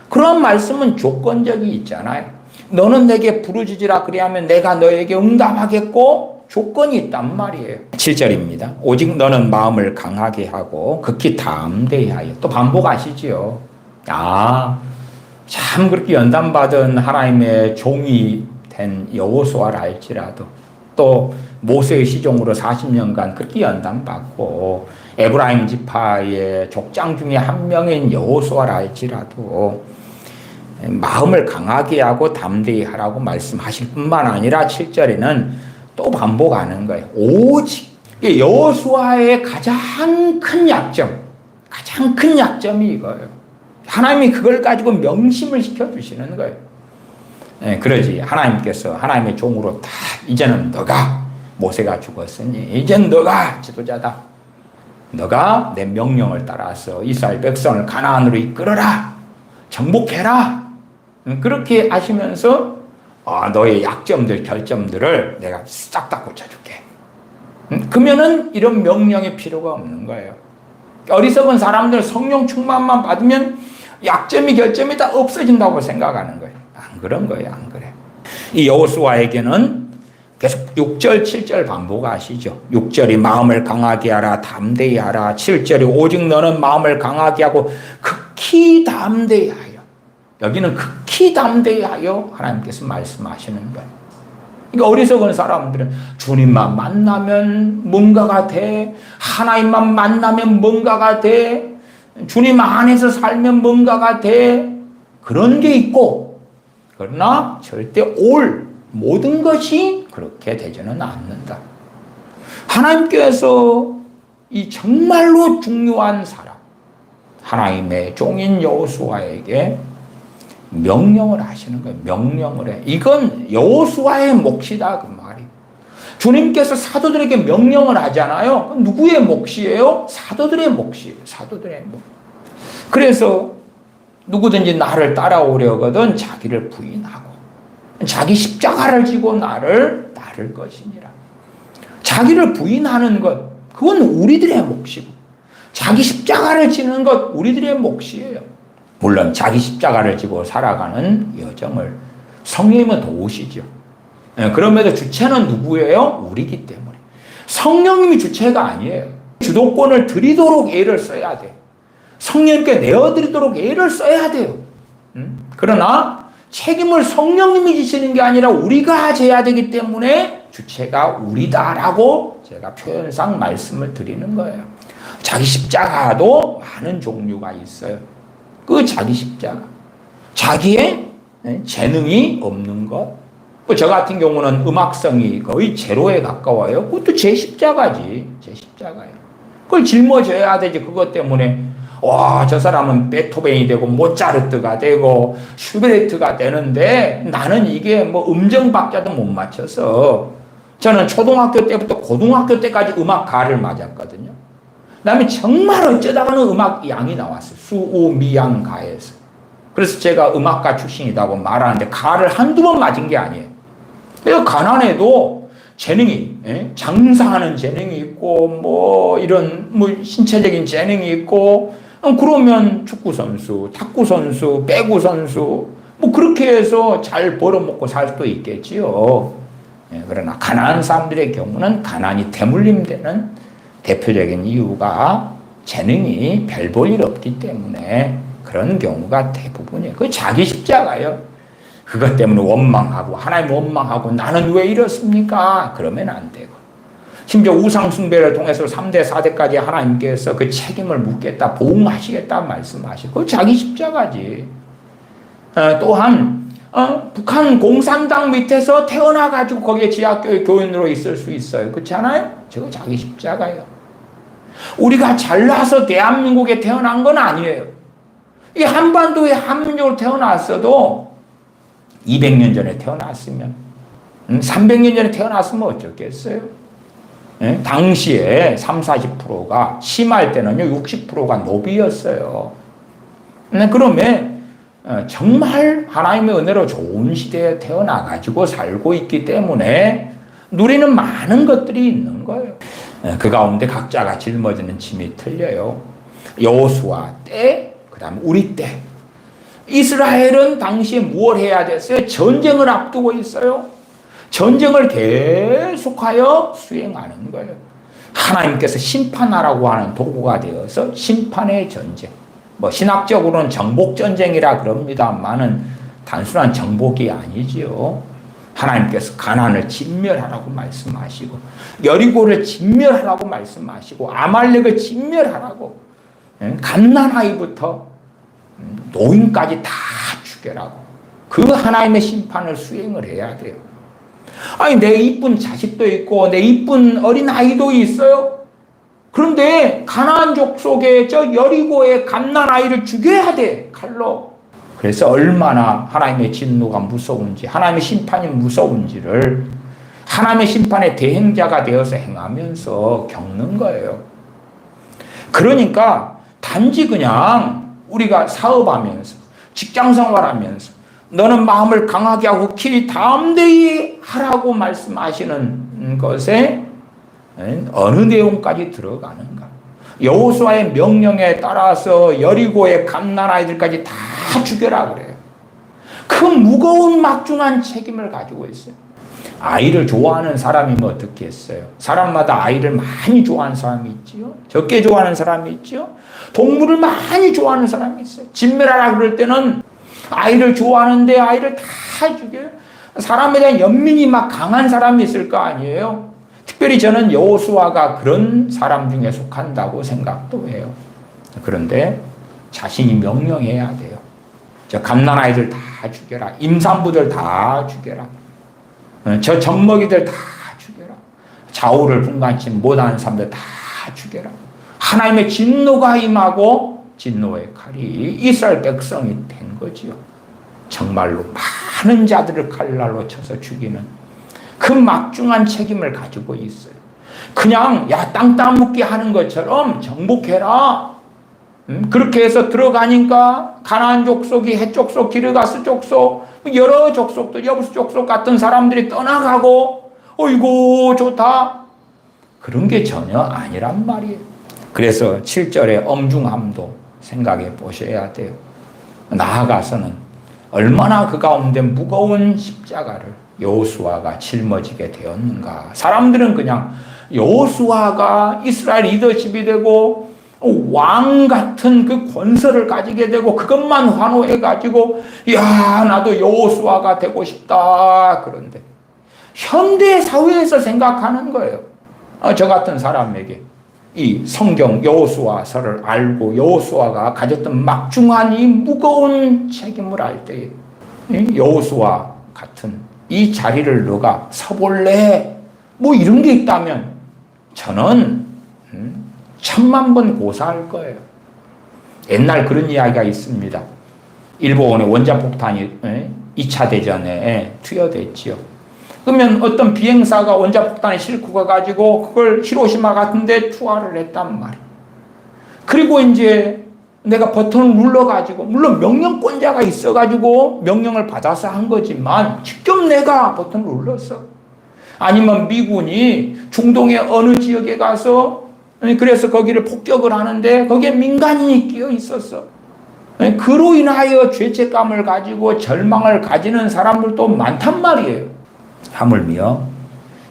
그런 말씀은 조건적이 있잖아요. 너는 내게 부르짖으라 그리하면 내가 너에게 응답하겠고 조건이 있단 말이에요. 7절입니다. 오직 너는 마음을 강하게 하고 극히 담대히 하여. 또 반복하시지요. 참 그렇게 연단받은 하나님의 종이 된 여호수아라 할지라도 또 모세의 시종으로 40년간 그렇게 연단받고 에브라임 지파의 족장 중에 한 명인 여호수아라 할지라도 마음을 강하게 하고 담대히 하라고 말씀하실 뿐만 아니라 7절에는 또 반복하는 거예요. 오직 여호수아의 가장 큰 약점이 이거예요. 하나님이 그걸 가지고 명심을 시켜주시는 거예요. 그러지 하나님께서 하나님의 종으로 다 이제는 너가 모세가 죽었으니 이젠 너가 지도자다. 너가 내 명령을 따라서 이스라엘 백성을 가나안으로 이끌어라. 정복해라. 그렇게 하시면서 너의 약점들 결점들을 내가 싹 다 고쳐줄게. 그러면은 이런 명령이 필요가 없는 거예요. 어리석은 사람들 성령 충만만 받으면 약점이 결점이 다 없어진다고 생각하는 거예요. 안 그런 거예요. 안 그래. 이 여호수아에게는 계속 6절 7절 반복하시죠. 6절이 마음을 강하게 하라 담대히 하라. 7절이 오직 너는 마음을 강하게 하고 극히 담대히 하여. 여기는 극히 담대히 하여 하나님께서 말씀하시는 거예요. 그러니까 어리석은 사람들은 주님만 만나면 뭔가가 돼. 하나님만 만나면 뭔가가 돼. 주님 안에서 살면 뭔가가 돼. 그런 게 있고 그러나 절대 모든 것이 그렇게 되지는 않는다. 하나님께서 이 정말로 중요한 사람 하나님의 종인 여호수아에게 명령을 하시는 거예요. 명령을 해. 이건 여호수아의 몫이다 그 말이에요. 주님께서 사도들에게 명령을 하잖아요. 누구의 몫이에요? 사도들의 몫이에요. 사도들의 몫. 그래서 누구든지 나를 따라오려거든 자기를 부인하고 자기 십자가를 지고 나를 따를 것이니라. 자기를 부인하는 것 그건 우리들의 몫이고 자기 십자가를 지는 것 우리들의 몫이에요. 물론 자기 십자가를 지고 살아가는 여정을 성령님은 도우시죠. 그럼에도 주체는 누구예요? 우리기 때문에. 성령님이 주체가 아니에요. 주도권을 드리도록 애를 써야 돼. 성령님께 내어드리도록 애를 써야 돼요. 그러나 책임을 성령님이 지시는 게 아니라 우리가 져야 되기 때문에 주체가 우리다라고 제가 표현상 말씀을 드리는 거예요. 자기 십자가도 많은 종류가 있어요. 그 자기 십자가. 자기의 재능이 없는 것. 저 같은 경우는 음악성이 거의 제로에 가까워요. 그것도 제 십자가지. 제 십자가예요. 그걸 짊어져야 되지. 그것 때문에 와, 저 사람은 베토벤이 되고 모차르트가 되고 슈베르트가 되는데 나는 이게 뭐 음정박자도 못 맞춰서 저는 초등학교 때부터 고등학교 때까지 음악가를 맞았거든요. 그다음에 정말 어쩌다가는 음악 양이 나왔어요. 수우미양가에서. 그래서 제가 음악가 출신이라고 말하는데 가를 한두 번 맞은 게 아니에요. 그래서 가난해도 재능이, 장사하는 재능이 있고 뭐 이런 뭐 신체적인 재능이 있고 그러면 축구 선수, 탁구 선수, 배구 선수 뭐 그렇게 해서 잘 벌어먹고 살 수도 있겠지요. 그러나 가난한 사람들의 경우는 가난이 대물림되는 대표적인 이유가 재능이 별 볼 일 없기 때문에 그런 경우가 대부분이에요. 그 자기 십자가예요. 그것 때문에 원망하고 하나님 원망하고 나는 왜 이렇습니까? 그러면 안 되고 심지어 우상숭배를 통해서 3대 4대까지 하나님께서 그 책임을 묻겠다 보응하시겠다 말씀하시고 자기 십자가지. 또한 북한 공산당 밑에서 태어나가지고 거기에 지하교회 교인으로 있을 수 있어요. 그렇지 않아요? 저거 자기 십자가예요. 우리가 잘나서 대한민국에 태어난 건 아니에요. 이 한반도에 한민족으로 태어났어도 200년 전에 태어났으면 300년 전에 태어났으면 어쩌겠어요? 당시에 30-40%가 심할 때는요 60%가 노비였어요. 그러면 정말 하나님의 은혜로 좋은 시대에 태어나가지고 살고 있기 때문에 누리는 많은 것들이 있는 거예요. 그 가운데 각자가 짊어지는 짐이 틀려요. 여호수아 때, 그 다음에 우리 때. 이스라엘은 당시에 무엇 해야 됐어요? 전쟁을 앞두고 있어요. 전쟁을 계속하여 수행하는 거예요. 하나님께서 심판하라고 하는 도구가 되어서 심판의 전쟁. 뭐 신학적으로는 정복전쟁이라 그럽니다만은 단순한 정복이 아니지요. 하나님께서 가나안을 진멸하라고 말씀하시고 여리고를 진멸하라고 말씀하시고 아말렉을 진멸하라고 갓난아이부터 노인까지 다 죽여라고 그 하나님의 심판을 수행을 해야 돼요. 아니 내 이쁜 자식도 있고 내 이쁜 어린아이도 있어요. 그런데 가나안족 속에 저 여리고의 갓난아이를 죽여야 돼 칼로. 그래서 얼마나 하나님의 진노가 무서운지 하나님의 심판이 무서운지를 하나님의 심판의 대행자가 되어서 행하면서 겪는 거예요. 그러니까 단지 그냥 우리가 사업하면서 직장생활하면서 너는 마음을 강하게 하고 키 담대히 하라고 말씀하시는 것에 어느 내용까지 들어가는가. 여호수아의 명령에 따라서 여리고의 갓난아이들까지 다 죽여라 그래요. 그 무거운 막중한 책임을 가지고 있어요. 아이를 좋아하는 사람이면 어떻게 했어요? 사람마다 아이를 많이 좋아하는 사람이 있지요. 적게 좋아하는 사람이 있지요. 동물을 많이 좋아하는 사람이 있어요. 진멸하라 그럴 때는 아이를 좋아하는데 아이를 다 죽여요. 사람에 대한 연민이 막 강한 사람이 있을 거 아니에요. 특별히 저는 여호수아가 그런 사람 중에 속한다고 생각도 해요. 그런데 자신이 명령해야 돼요. 저 갓난아이들 다 죽여라. 임산부들 다 죽여라. 저 젖먹이들 다 죽여라. 좌우를 분간치 못하는 사람들 다 죽여라. 하나님의 진노가 임하고 진노의 칼이 이스라엘 백성이 된 거지요. 정말로 많은 자들을 칼날로 쳐서 죽이는 그 막중한 책임을 가지고 있어요. 그냥 야 땅 따먹기 하는 것처럼 정복해라. 그렇게 해서 들어가니까 가나안 족속이 헷 족속, 기르가스 족속, 여러 족속들, 여부스 족속 같은 사람들이 떠나가고 어이고 좋다. 그런 게 전혀 아니란 말이에요. 그래서 7절의 엄중함도 생각해 보셔야 돼요. 나아가서는 얼마나 그 가운데 무거운 십자가를 여호수아가 짊어지게 되었는가. 사람들은 그냥 여호수아가 이스라엘 리더십이 되고 왕 같은 그 권세를 가지게 되고 그것만 환호해가지고 야 나도 여호수아가 되고 싶다. 그런데 현대 사회에서 생각하는 거예요. 저 같은 사람에게 이 성경 여호수아서를 알고 여호수아가 가졌던 막중한 이 무거운 책임을 알 때에 여호수아 같은 이 자리를 너가 서볼래? 뭐 이런 게 있다면 저는 1000만 번 고사할 거예요. 옛날 그런 이야기가 있습니다. 일본의 원자폭탄이 2차 대전에 투여됐지요. 그러면 어떤 비행사가 원자폭탄에 싣고 가가지고 그걸 히로시마 같은 데 투하를 했단 말이에요. 그리고 이제 내가 버튼을 눌러가지고, 물론 명령권자가 있어가지고 명령을 받아서 한 거지만 직접 내가 버튼을 눌렀어. 아니면 미군이 중동의 어느 지역에 가서 그래서 거기를 폭격을 하는데 거기에 민간인이 끼어 있었어. 그로 인하여 죄책감을 가지고 절망을 가지는 사람들도 많단 말이에요. 하물며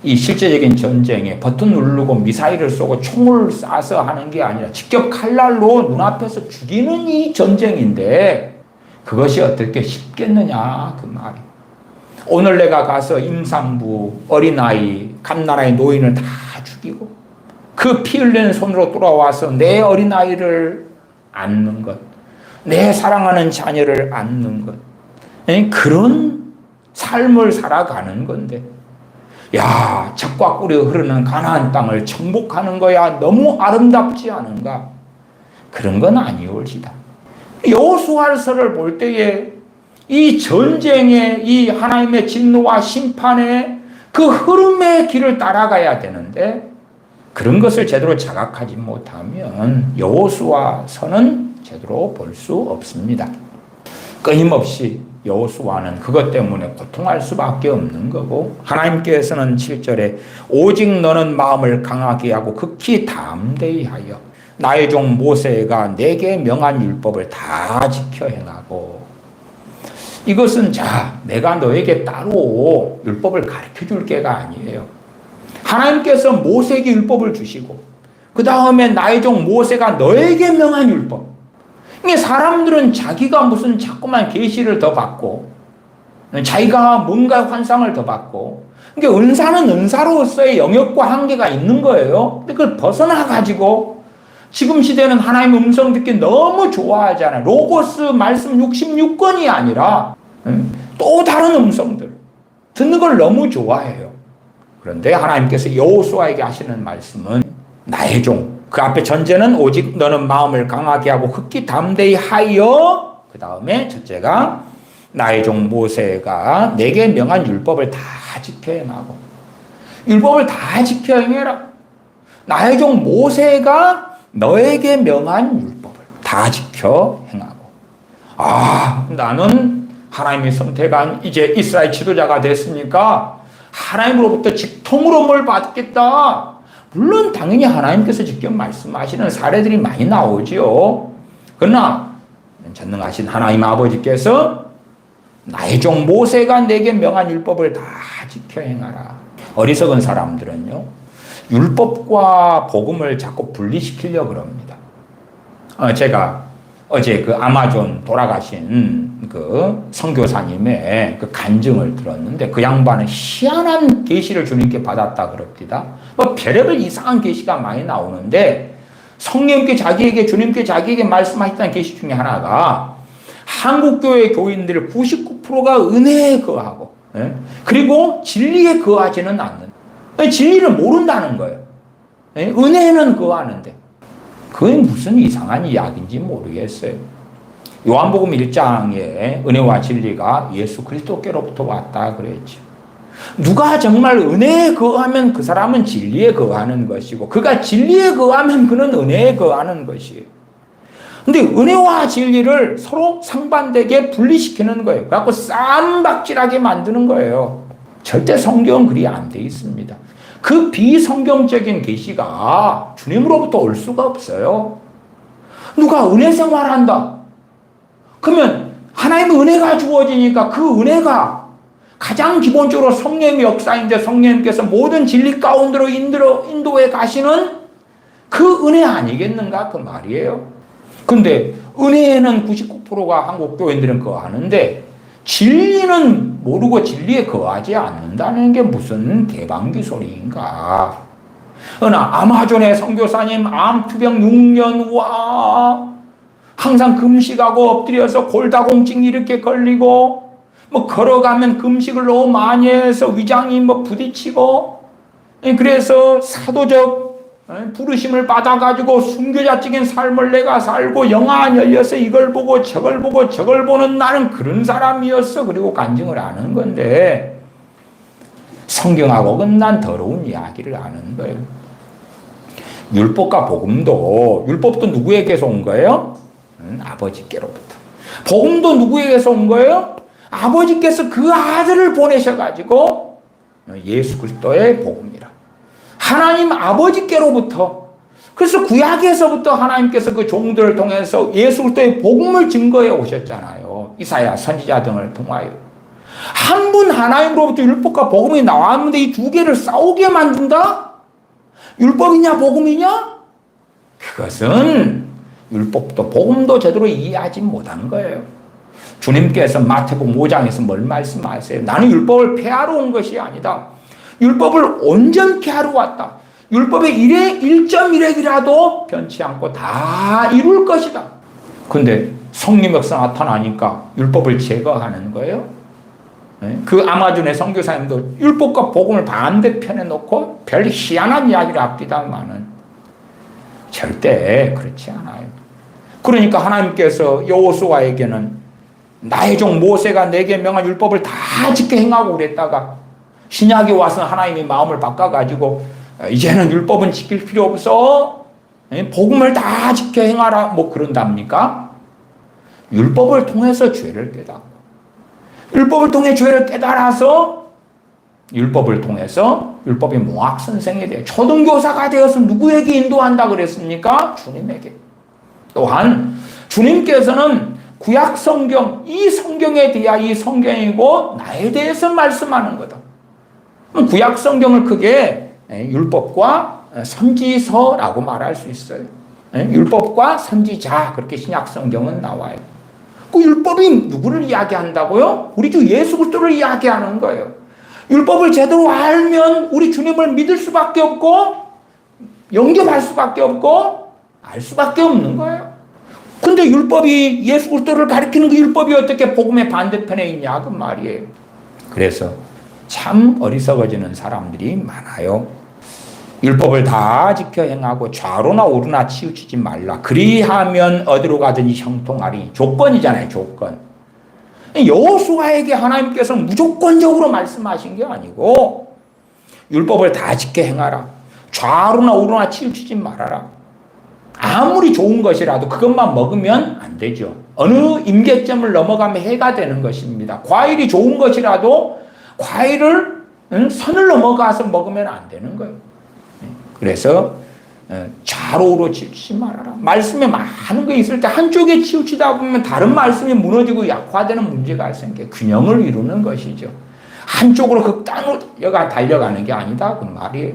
이 실제적인 전쟁에 버튼 누르고 미사일을 쏘고 총을 쏴서 하는 게 아니라 직접 칼날로 눈앞에서 죽이는 이 전쟁인데 그것이 어떻게 쉽겠느냐 그 말이에요. 오늘 내가 가서 임산부, 어린아이, 갓난아이, 노인을 다 죽이고 그 피 흘리는 손으로 돌아와서 내 어린아이를 안는 것, 내 사랑하는 자녀를 안는 것, 그런 삶을 살아가는 건데 야, 젖과 꿀이 흐르는 가나안 땅을 정복하는 거야 너무 아름답지 않은가? 그런 건 아니올지다. 여호수아서를 볼 때에 이 전쟁의 이 하나님의 진노와 심판의 그 흐름의 길을 따라가야 되는데 그런 것을 제대로 자각하지 못하면 여호수아서는 제대로 볼 수 없습니다. 끊임없이 여호수아는 그것 때문에 고통할 수밖에 없는 거고 하나님께서는 7절에 오직 너는 마음을 강하게 하고 극히 담대히 하여 나의 종 모세가 내게 명한 율법을 다 지켜 행하고 이것은 자 내가 너에게 따로 율법을 가르쳐 줄 게가 아니에요. 하나님께서 모세에게 율법을 주시고 그 다음에 나의 종 모세가 너에게 명한 율법. 이게 사람들은 자기가 무슨 자꾸만 계시를 더 받고 자기가 뭔가 환상을 더 받고 그러니까 은사는 은사로서의 영역과 한계가 있는 거예요. 근데 그걸 벗어나가지고 지금 시대는 하나님의 음성 듣기 너무 좋아하잖아요. 로고스 말씀 66권이 아니라 또 다른 음성들 듣는 걸 너무 좋아해요. 그런데 하나님께서 여호수아에게 하시는 말씀은 나의 종 그 앞에 전제는 오직 너는 마음을 강하게 하고 극히 담대히 하여 그 다음에 첫째가 나의 종 모세가 내게 명한 율법을 다 지켜 행하고 율법을 다 지켜 행해라. 나의 종 모세가 너에게 명한 율법을 다 지켜 행하고 아 나는 하나님의 선택한 이제 이스라엘 지도자가 됐으니까 하나님으로부터 직통으로 뭘 받겠다. 물론 당연히 하나님께서 직접 말씀하시는 사례들이 많이 나오지요. 그러나 전능하신 하나님 아버지께서 나의 종 모세가 내게 명한 율법을 다 지켜 행하라. 어리석은 사람들은요 율법과 복음을 자꾸 분리시키려고 그럽니다. 제가 어제 그 아마존 돌아가신 그 선교사님의 그 간증을 들었는데 그 양반은 희한한 계시를 주님께 받았다 그럽니다. 뭐 별의별 이상한 계시가 많이 나오는데 성령께 자기에게 주님께 자기에게 말씀하셨다는 계시 중에 하나가 한국교회 교인들 99%가 은혜에 거하고 그리고 진리에 거하지는 않는 진리를 모른다는 거예요. 은혜는 거하는데 그게 무슨 이상한 이야기인지 모르겠어요. 요한복음 1장에 은혜와 진리가 예수 그리스도께로부터 왔다 그랬죠. 누가 정말 은혜에 거하면 그 사람은 진리에 거하는 것이고 그가 진리에 거하면 그는 은혜에 거하는 것이에요. 근데 은혜와 진리를 서로 상반되게 분리시키는 거예요. 그래갖고 쌈박질하게 만드는 거예요. 절대 성경은 그리 안 돼 있습니다. 그 비성경적인 계시가 주님으로부터 올 수가 없어요. 누가 은혜 생활한다. 그러면 하나님의 은혜가 주어지니까 그 은혜가 가장 기본적으로 성령의 역사인데 성령님께서 모든 진리 가운데로 인도해 가시는 그 은혜 아니겠는가 그 말이에요. 근데 은혜에는 99%가 한국 교인들은 거하는데 진리는 모르고 진리에 거하지 않는다는 게 무슨 개방기 소리인가. 아마존의 선교사님 암투병 6년, 와, 항상 금식하고 엎드려서 골다공증 이렇게 걸리고, 걸어가면 금식을 너무 많이 해서 위장이 부딪히고, 그래서 사도적 부르심을 받아가지고 순교자적인 삶을 내가 살고 영화 안 열려서 이걸 보고 저걸 보는 나는 그런 사람이었어. 그리고 간증을 하는 건데, 성경하고 끝난 더러운 이야기를 하는 거예요. 율법과 복음도, 율법도 누구에게서 온 거예요? 아버지께로부터. 복음도 누구에게서 온 거예요? 아버지께서 그 아들을 보내셔가지고 예수 그리스도의 복음이라. 하나님 아버지께로부터. 그래서 구약에서부터 하나님께서 그 종들을 통해서 예수 그리스도의 복음을 증거해 오셨잖아요. 이사야 선지자 등을 통하여. 한 분 하나님으로부터 율법과 복음이 나왔는데 이 두 개를 싸우게 만든다? 율법이냐 복음이냐? 그것은 율법도 복음도 제대로 이해하지 못한 거예요. 주님께서 마태복음 5장에서 뭘 말씀하세요? 나는 율법을 폐하러 온 것이 아니다. 율법을 온전케 하러 왔다. 율법의 1.1핵이라도 변치 않고 다 이룰 것이다. 근데 성령 역사 나타나니까 율법을 제거하는 거예요. 그 아마존의 선교사님도 율법과 복음을 반대편에 놓고 별 희한한 이야기를 합디다마는 절대 그렇지 않아요. 그러니까 하나님께서 여호수아에게는 나의 종 모세가 내게 명한 율법을 다 지켜 행하고 그랬다가 신약에 와서 하나님이 마음을 바꿔가지고 이제는 율법은 지킬 필요 없어. 복음을 다 지켜 행하라. 그런답니까? 율법을 통해서 죄를 깨닫고 율법을 통해 죄를 깨달아서 율법을 통해서 율법이 몽학 선생이 돼 초등교사가 되어서 누구에게 인도한다 그랬습니까? 주님에게. 또한 주님께서는 구약 성경, 이 성경에 대한 이 성경이고 나에 대해서 말씀하는 거다. 구약 성경을 크게 율법과 선지서라고 말할 수 있어요. 율법과 선지자, 그렇게 신약 성경은 나와요. 그 율법이 누구를 이야기한다고요? 우리 주 예수 그리스도를 이야기하는 거예요. 율법을 제대로 알면 우리 주님을 믿을 수밖에 없고 영접할 수밖에 없고 알 수밖에 없는 거예요. 근데 율법이 예수 그리스도를 가리키는 그 율법이 어떻게 복음의 반대편에 있냐 그 말이에요. 그래서 참 어리석어지는 사람들이 많아요. 율법을 다 지켜 행하고 좌로나 우로나 치우치지 말라. 그리하면 어디로 가든지 형통하리. 조건이잖아요, 조건. 여호수아에게 하나님께서 무조건적으로 말씀하신 게 아니고 율법을 다 지켜 행하라. 좌로나 우로나 치우치지 말아라. 아무리 좋은 것이라도 그것만 먹으면 안 되죠. 어느 임계점을 넘어가면 해가 되는 것입니다. 과일이 좋은 것이라도 과일을 선을 넘어가서 먹으면 안 되는 거예요. 그래서 좌로우로 치우치지 말아라. 말씀에 많은 게 있을 때 한쪽에 치우치다 보면 다른 말씀이 무너지고 약화되는 문제가 생겨 균형을 이루는 것이죠. 한쪽으로 극단으로 달려가는 게 아니다 그 말이에요.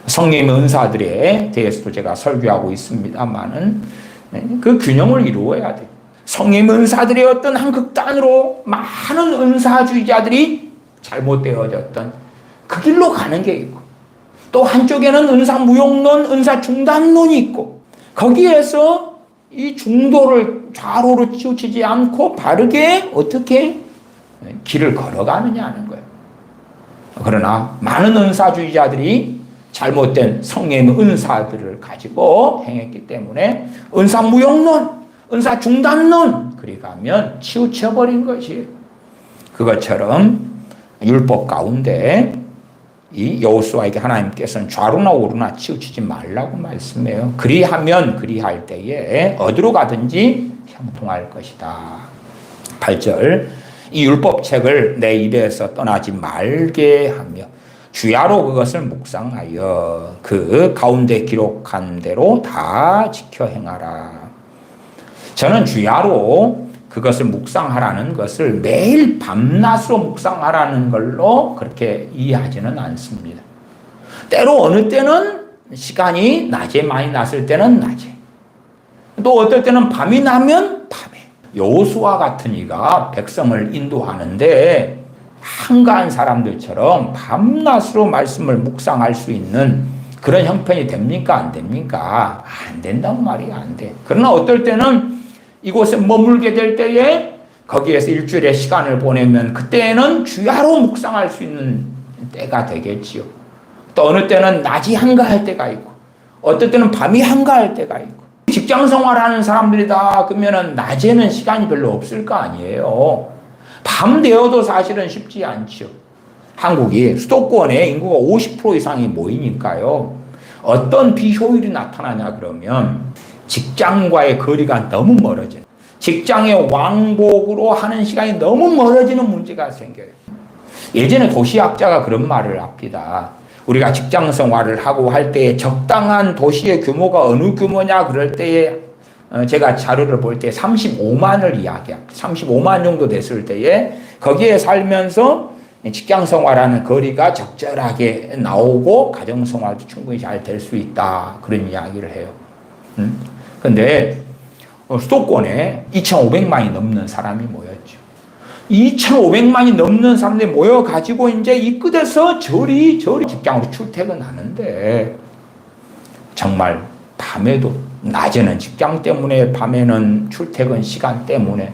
성령의 은사들에 대해서도 제가 설교하고 있습니다만은 그 균형을 이루어야 돼요. 성령의 은사들의 어떤 한 극단으로 많은 은사주의자들이 잘못되어졌던 그 길로 가는 게 있고 또 한쪽에는 은사 무용론, 은사 중단론이 있고 거기에서 이 중도를 좌로로 치우치지 않고 바르게 어떻게 길을 걸어가느냐 하는 거예요. 그러나 많은 은사주의자들이 잘못된 성령의 은사들을 가지고 행했기 때문에 은사 무용론, 은사 중단론 그리 가면 치우쳐버린 것이에요. 그것처럼 율법 가운데 이 여호수아에게 하나님께서는 좌로나 우로나 치우치지 말라고 말씀해요. 그리하면 그리할 때에 어디로 가든지 형통할 것이다. 8절 이 율법책을 내 입에서 떠나지 말게 하며 주야로 그것을 묵상하여 그 가운데 기록한 대로 다 지켜 행하라. 저는 주야로 그것을 묵상하라는 것을 매일 밤낮으로 묵상하라는 걸로 그렇게 이해하지는 않습니다. 때로 어느 때는 시간이 낮에 많이 났을 때는 낮에, 또 어떨 때는 밤이 나면 밤에. 여호수아 같은 이가 백성을 인도하는데 한가한 사람들처럼 밤낮으로 말씀을 묵상할 수 있는 그런 형편이 됩니까? 안 됩니까? 안 된단 말이야, 안 돼. 그러나 어떨 때는 이곳에 머물게 될 때에 거기에서 일주일의 시간을 보내면 그때는 주야로 묵상할 수 있는 때가 되겠지요. 또 어느 때는 낮이 한가할 때가 있고, 어떨 때는 밤이 한가할 때가 있고. 직장 생활하는 사람들이다 그러면은 낮에는 시간이 별로 없을 거 아니에요. 밤 되어도 사실은 쉽지 않죠. 한국이 수도권에 인구가 50% 이상이 모이니까요. 어떤 비효율이 나타나냐 그러면 직장과의 거리가 너무 멀어져요. 직장에 왕복으로 하는 시간이 너무 멀어지는 문제가 생겨요. 예전에 도시학자가 그런 말을 합니다. 우리가 직장 생활을 하고 할 때에 적당한 도시의 규모가 어느 규모냐 그럴 때에 제가 자료를 볼 때 35만을 이야기합니다. 35만 정도 됐을 때에 거기에 살면서 직장 생활하는 거리가 적절하게 나오고 가정 생활도 충분히 잘 될 수 있다. 그런 이야기를 해요. 근데 수도권에 2,500만이 넘는 사람이 모였죠. 2,500만이 넘는 사람들이 모여가지고 이제 이 끝에서 저리 직장으로 출퇴근하는데 정말 밤에도 낮에는 직장 때문에 밤에는 출퇴근 시간 때문에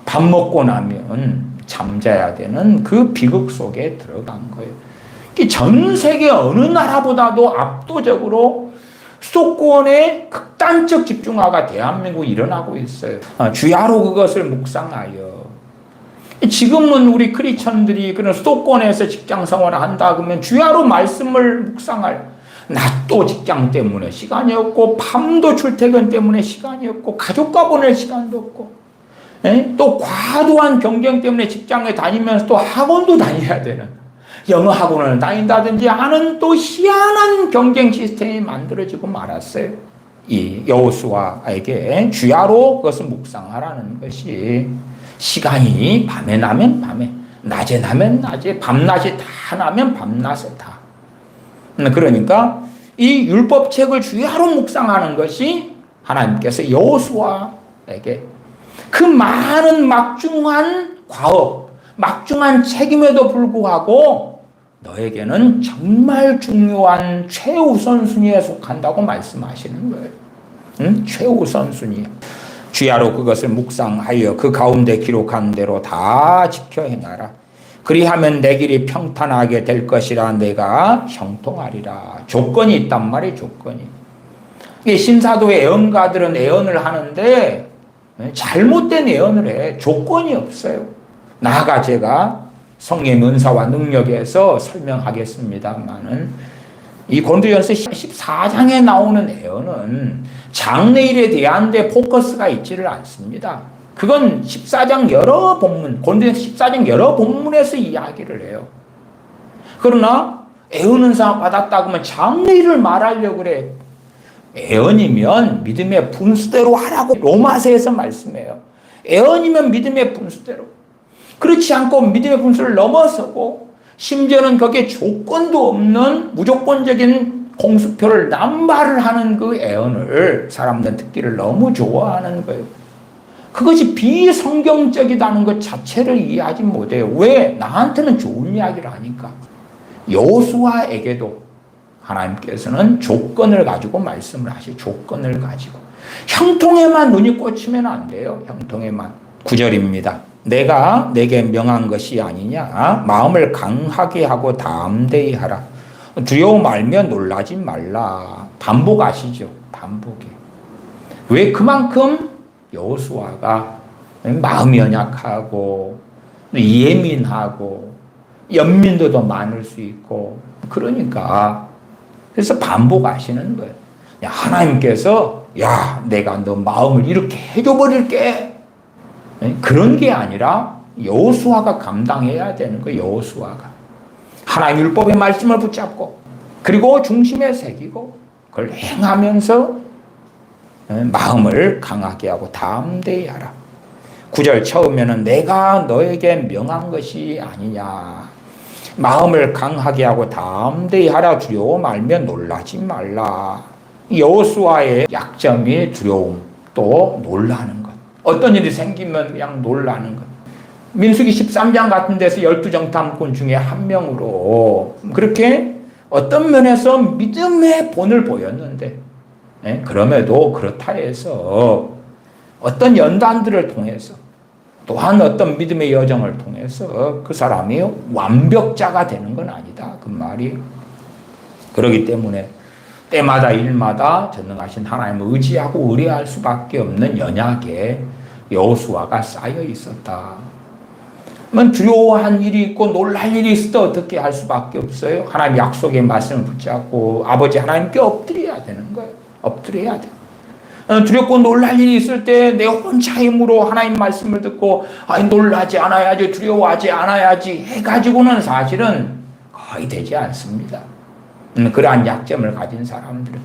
밥 먹고 나면 잠자야 되는 그 비극 속에 들어간 거예요. 전 세계 어느 나라보다도 압도적으로 수도권에 극단적 집중화가 대한민국에 일어나고 있어요. 주야로 그것을 묵상하여. 지금은 우리 크리스천들이 그런 수도권에서 직장 생활을 한다 그러면 주야로 말씀을 묵상할, 낮도 직장 때문에 시간이 없고 밤도 출퇴근 때문에 시간이 없고 가족과 보낼 시간도 없고, 또 과도한 경쟁 때문에 직장에 다니면서 또 학원도 다녀야 되는, 영어 학원을 다닌다든지 하는 또 희한한 경쟁 시스템이 만들어지고 말았어요. 이 여호수아에게 주야로 그것을 묵상하라는 것이, 시간이 밤에 나면 밤에, 낮에 나면 낮에, 밤낮이 다 나면 밤낮에 다. 그러니까 이 율법책을 주야로 묵상하는 것이 하나님께서 여호수아에게 그 많은 막중한 과업, 막중한 책임에도 불구하고 너에게는 정말 중요한 최우선순위에 속한다고 말씀하시는 거예요. 최우선순위. 주야로 그것을 묵상하여 그 가운데 기록한 대로 다 지켜 행하라. 그리하면 내 길이 평탄하게 될 것이라 내가 형통하리라. 조건이 있단 말이에요. 조건이. 신사도의 애언가들은 애언을 하는데 잘못된 애언을 해. 조건이 없어요. 나아가 제가 성령의 은사와 능력에서 설명하겠습니다만은 이 고린도전서 14장에 나오는 애언은 장래일에 대한 데 포커스가 있지를 않습니다. 그건 14장 여러 본문, 고린도전서 14장 여러 본문에서 이야기를 해요. 그러나 애언 은사 받았다 그러면 장래일을 말하려고 그래. 애언이면 믿음의 분수대로 하라고 로마서에서 말씀해요. 애언이면 믿음의 분수대로. 그렇지 않고 믿음의 분수를 넘어서고 심지어는 거기에 조건도 없는 무조건적인 공수표를 남발을 하는 그 애언을 사람들은 듣기를 너무 좋아하는 거예요. 그것이 비성경적이라는 것 자체를 이해하지 못해요. 왜? 나한테는 좋은 이야기를 하니까. 여호수아에게도 하나님께서는 조건을 가지고 말씀을 하시고, 조건을 가지고. 형통에만 눈이 꽂히면 안 돼요. 형통에만. 9절입니다. 내가 내게 명한 것이 아니냐. 마음을 강하게 하고 담대히 하라. 두려워 말며 놀라지 말라. 반복하시죠. 반복이. 왜? 그만큼 여호수아가 마음이 연약하고 예민하고 연민도도 많을 수 있고, 그러니까 그래서 반복하시는 거예요. 하나님께서 야 내가 너 마음을 이렇게 해줘버릴게, 그런 게 아니라 여호수아가 감당해야 되는 거예요. 여호수아가 하나님 율법의 말씀을 붙잡고 그리고 중심에 새기고 그걸 행하면서 마음을 강하게 하고 담대히 하라. 9절 처음에는 내가 너에게 명한 것이 아니냐. 마음을 강하게 하고 담대히 하라. 두려워 말면 놀라지 말라. 여호수아의 약점이 두려움, 또 놀라는 것. 어떤 일이 생기면 그냥 놀라는 것. 민수기 13장 같은 데서 12정탐꾼 중에 한 명으로 그렇게 어떤 면에서 믿음의 본을 보였는데, 그럼에도 그렇다 해서 어떤 연단들을 통해서 또한 어떤 믿음의 여정을 통해서 그 사람이 완벽자가 되는 건 아니다. 그 말이. 그렇기 때문에 때마다 일마다 전능하신 하나님을 의지하고 의뢰할 수밖에 없는 연약에 여호수아가 쌓여 있었다. 두려워한 일이 있고 놀랄 일이 있을 때 어떻게 할 수밖에 없어요? 하나님 약속의 말씀을 붙잡고 아버지 하나님께 엎드려야 되는 거예요. 엎드려야 돼. 두렵고 놀랄 일이 있을 때 내 혼자 힘으로 하나님 말씀을 듣고 놀라지 않아야지, 두려워하지 않아야지 해가지고는 사실은 거의 되지 않습니다. 그러한 약점을 가진 사람들은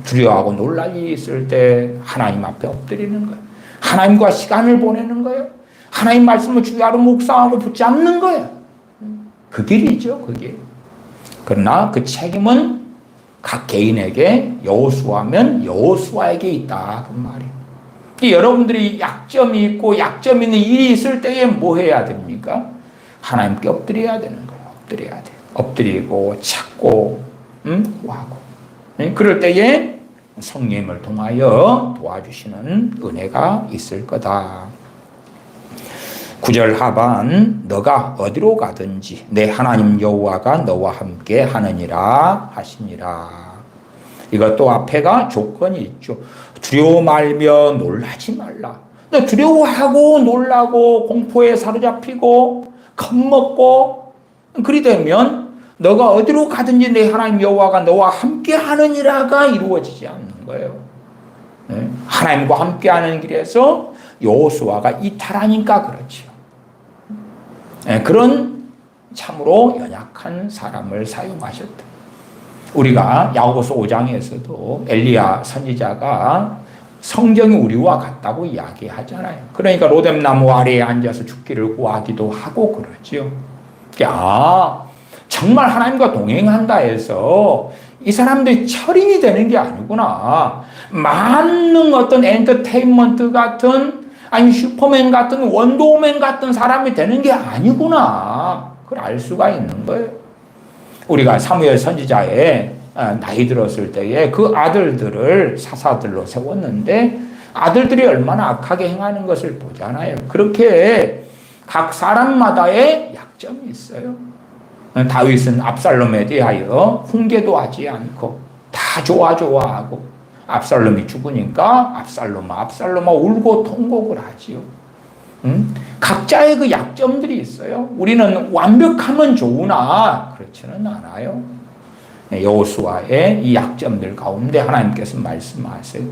두려워하고 놀랄 일이 있을 때 하나님 앞에 엎드리는 거예요. 하나님과 시간을 보내는 거예요. 하나님 말씀을 주야로 묵상하고 붙잡는 거예요. 그 길이죠, 그게. 그러나 그 책임은 각 개인에게, 여호수아면 여호수아에게 있다, 그 말이에요. 여러분들이 약점이 있고 약점 있는 일이 있을 때에 뭐 해야 됩니까? 하나님께 엎드려야 되는 거예요. 엎드려야 돼. 엎드리고 찾고 구하고. 그럴 때에 성령님을 통하여 도와주시는 은혜가 있을 거다. 9절 하반, 너가 어디로 가든지 내 하나님 여호와가 너와 함께 하느니라 하시니라. 이것도 앞에가 조건이 있죠. 두려워 말며 놀라지 말라. 너 두려워하고 놀라고 공포에 사로잡히고 겁먹고 그리 되면 너가 어디로 가든지 내 하나님 여호와가 너와 함께 하느니라가 이루어지지 않는 거예요. 하나님과 함께하는 길에서 여호수아가 이탈하니까 그렇지요. 그런 참으로 연약한 사람을 사용하셨다. 우리가 야고보서 5장에서도 엘리야 선지자가 성경이 우리와 같다고 이야기하잖아요. 그러니까 로뎀나무 아래에 앉아서 죽기를 구하기도 하고 그러죠. 정말 하나님과 동행한다 해서 이 사람들이 철인이 되는 게 아니구나. 많은 어떤 엔터테인먼트 같은 아니 슈퍼맨 같은 원더우맨 같은 사람이 되는 게 아니구나. 그걸 알 수가 있는 거예요. 우리가 사무엘 선지자의 나이 들었을 때에 그 아들들을 사사들로 세웠는데 아들들이 얼마나 악하게 행하는 것을 보잖아요. 그렇게 각 사람마다의 약점이 있어요. 다윗은 압살롬에 대하여 훈계도 하지 않고 다 좋아하고 압살롬이 죽으니까 압살롬아 울고 통곡을 하지요. 각자의 그 약점들이 있어요. 우리는 완벽하면 좋으나 그렇지는 않아요. 여호수아의 이 약점들 가운데 하나님께서 말씀하세요.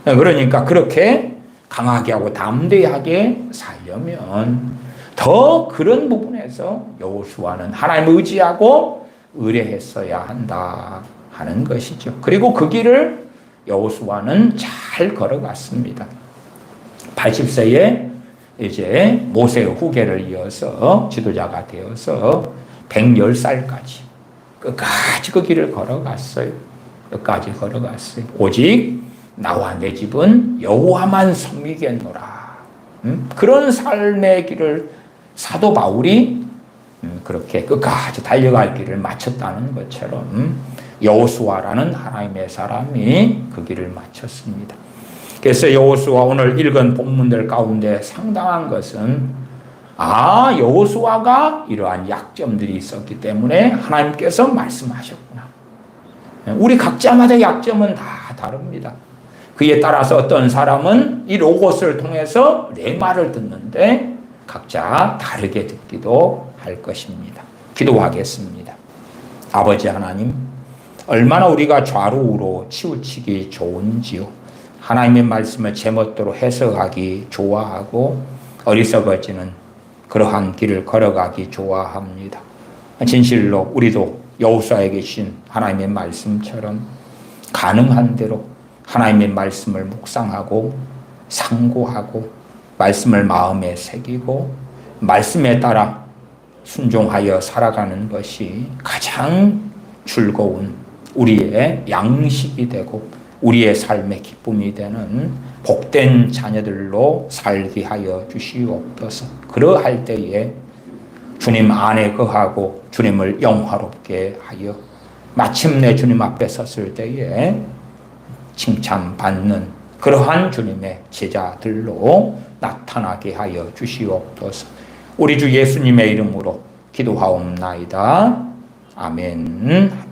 그러니까 그렇게 강하게 하고 담대하게 살려면 더 그런 부분에서 여호수아는 하나님을 의지하고 의뢰했어야 한다 하는 것이죠. 그리고 그 길을 여호수아는 잘 걸어갔습니다. 80세에 이제 모세의 후계를 이어서 지도자가 되어서 110살까지 끝까지 그 길을 걸어갔어요. 끝까지 걸어갔어요. 오직 나와 내 집은 여호와만 섬기겠노라. 그런 삶의 길을 사도 바울이 그렇게 끝까지 달려갈 길을 마쳤다는 것처럼 여호수아라는 하나님의 사람이 그 길을 마쳤습니다. 그래서 여호수아 오늘 읽은 본문들 가운데 상당한 것은 여호수아가 이러한 약점들이 있었기 때문에 하나님께서 말씀하셨구나. 우리 각자마다 약점은 다 다릅니다. 그에 따라서 어떤 사람은 이 로고스를 통해서 내 말을 듣는데 각자 다르게 듣기도 할 것입니다. 기도하겠습니다. 아버지 하나님, 얼마나 우리가 좌우로 치우치기 좋은지요. 하나님의 말씀을 제멋대로 해석하기 좋아하고 어리석어지는 그러한 길을 걸어가기 좋아합니다. 진실로 우리도 여호수아에게 주신 하나님의 말씀처럼 가능한 대로 하나님의 말씀을 묵상하고 상고하고 말씀을 마음에 새기고 말씀에 따라 순종하여 살아가는 것이 가장 즐거운 우리의 양식이 되고 우리의 삶의 기쁨이 되는 복된 자녀들로 살게 하여 주시옵소서. 그러할 때에 주님 안에 거하고 주님을 영화롭게 하여 마침내 주님 앞에 섰을 때에 칭찬받는 그러한 주님의 제자들로 나타나게 하여 주시옵소서. 우리 주 예수님의 이름으로 기도하옵나이다. 아멘.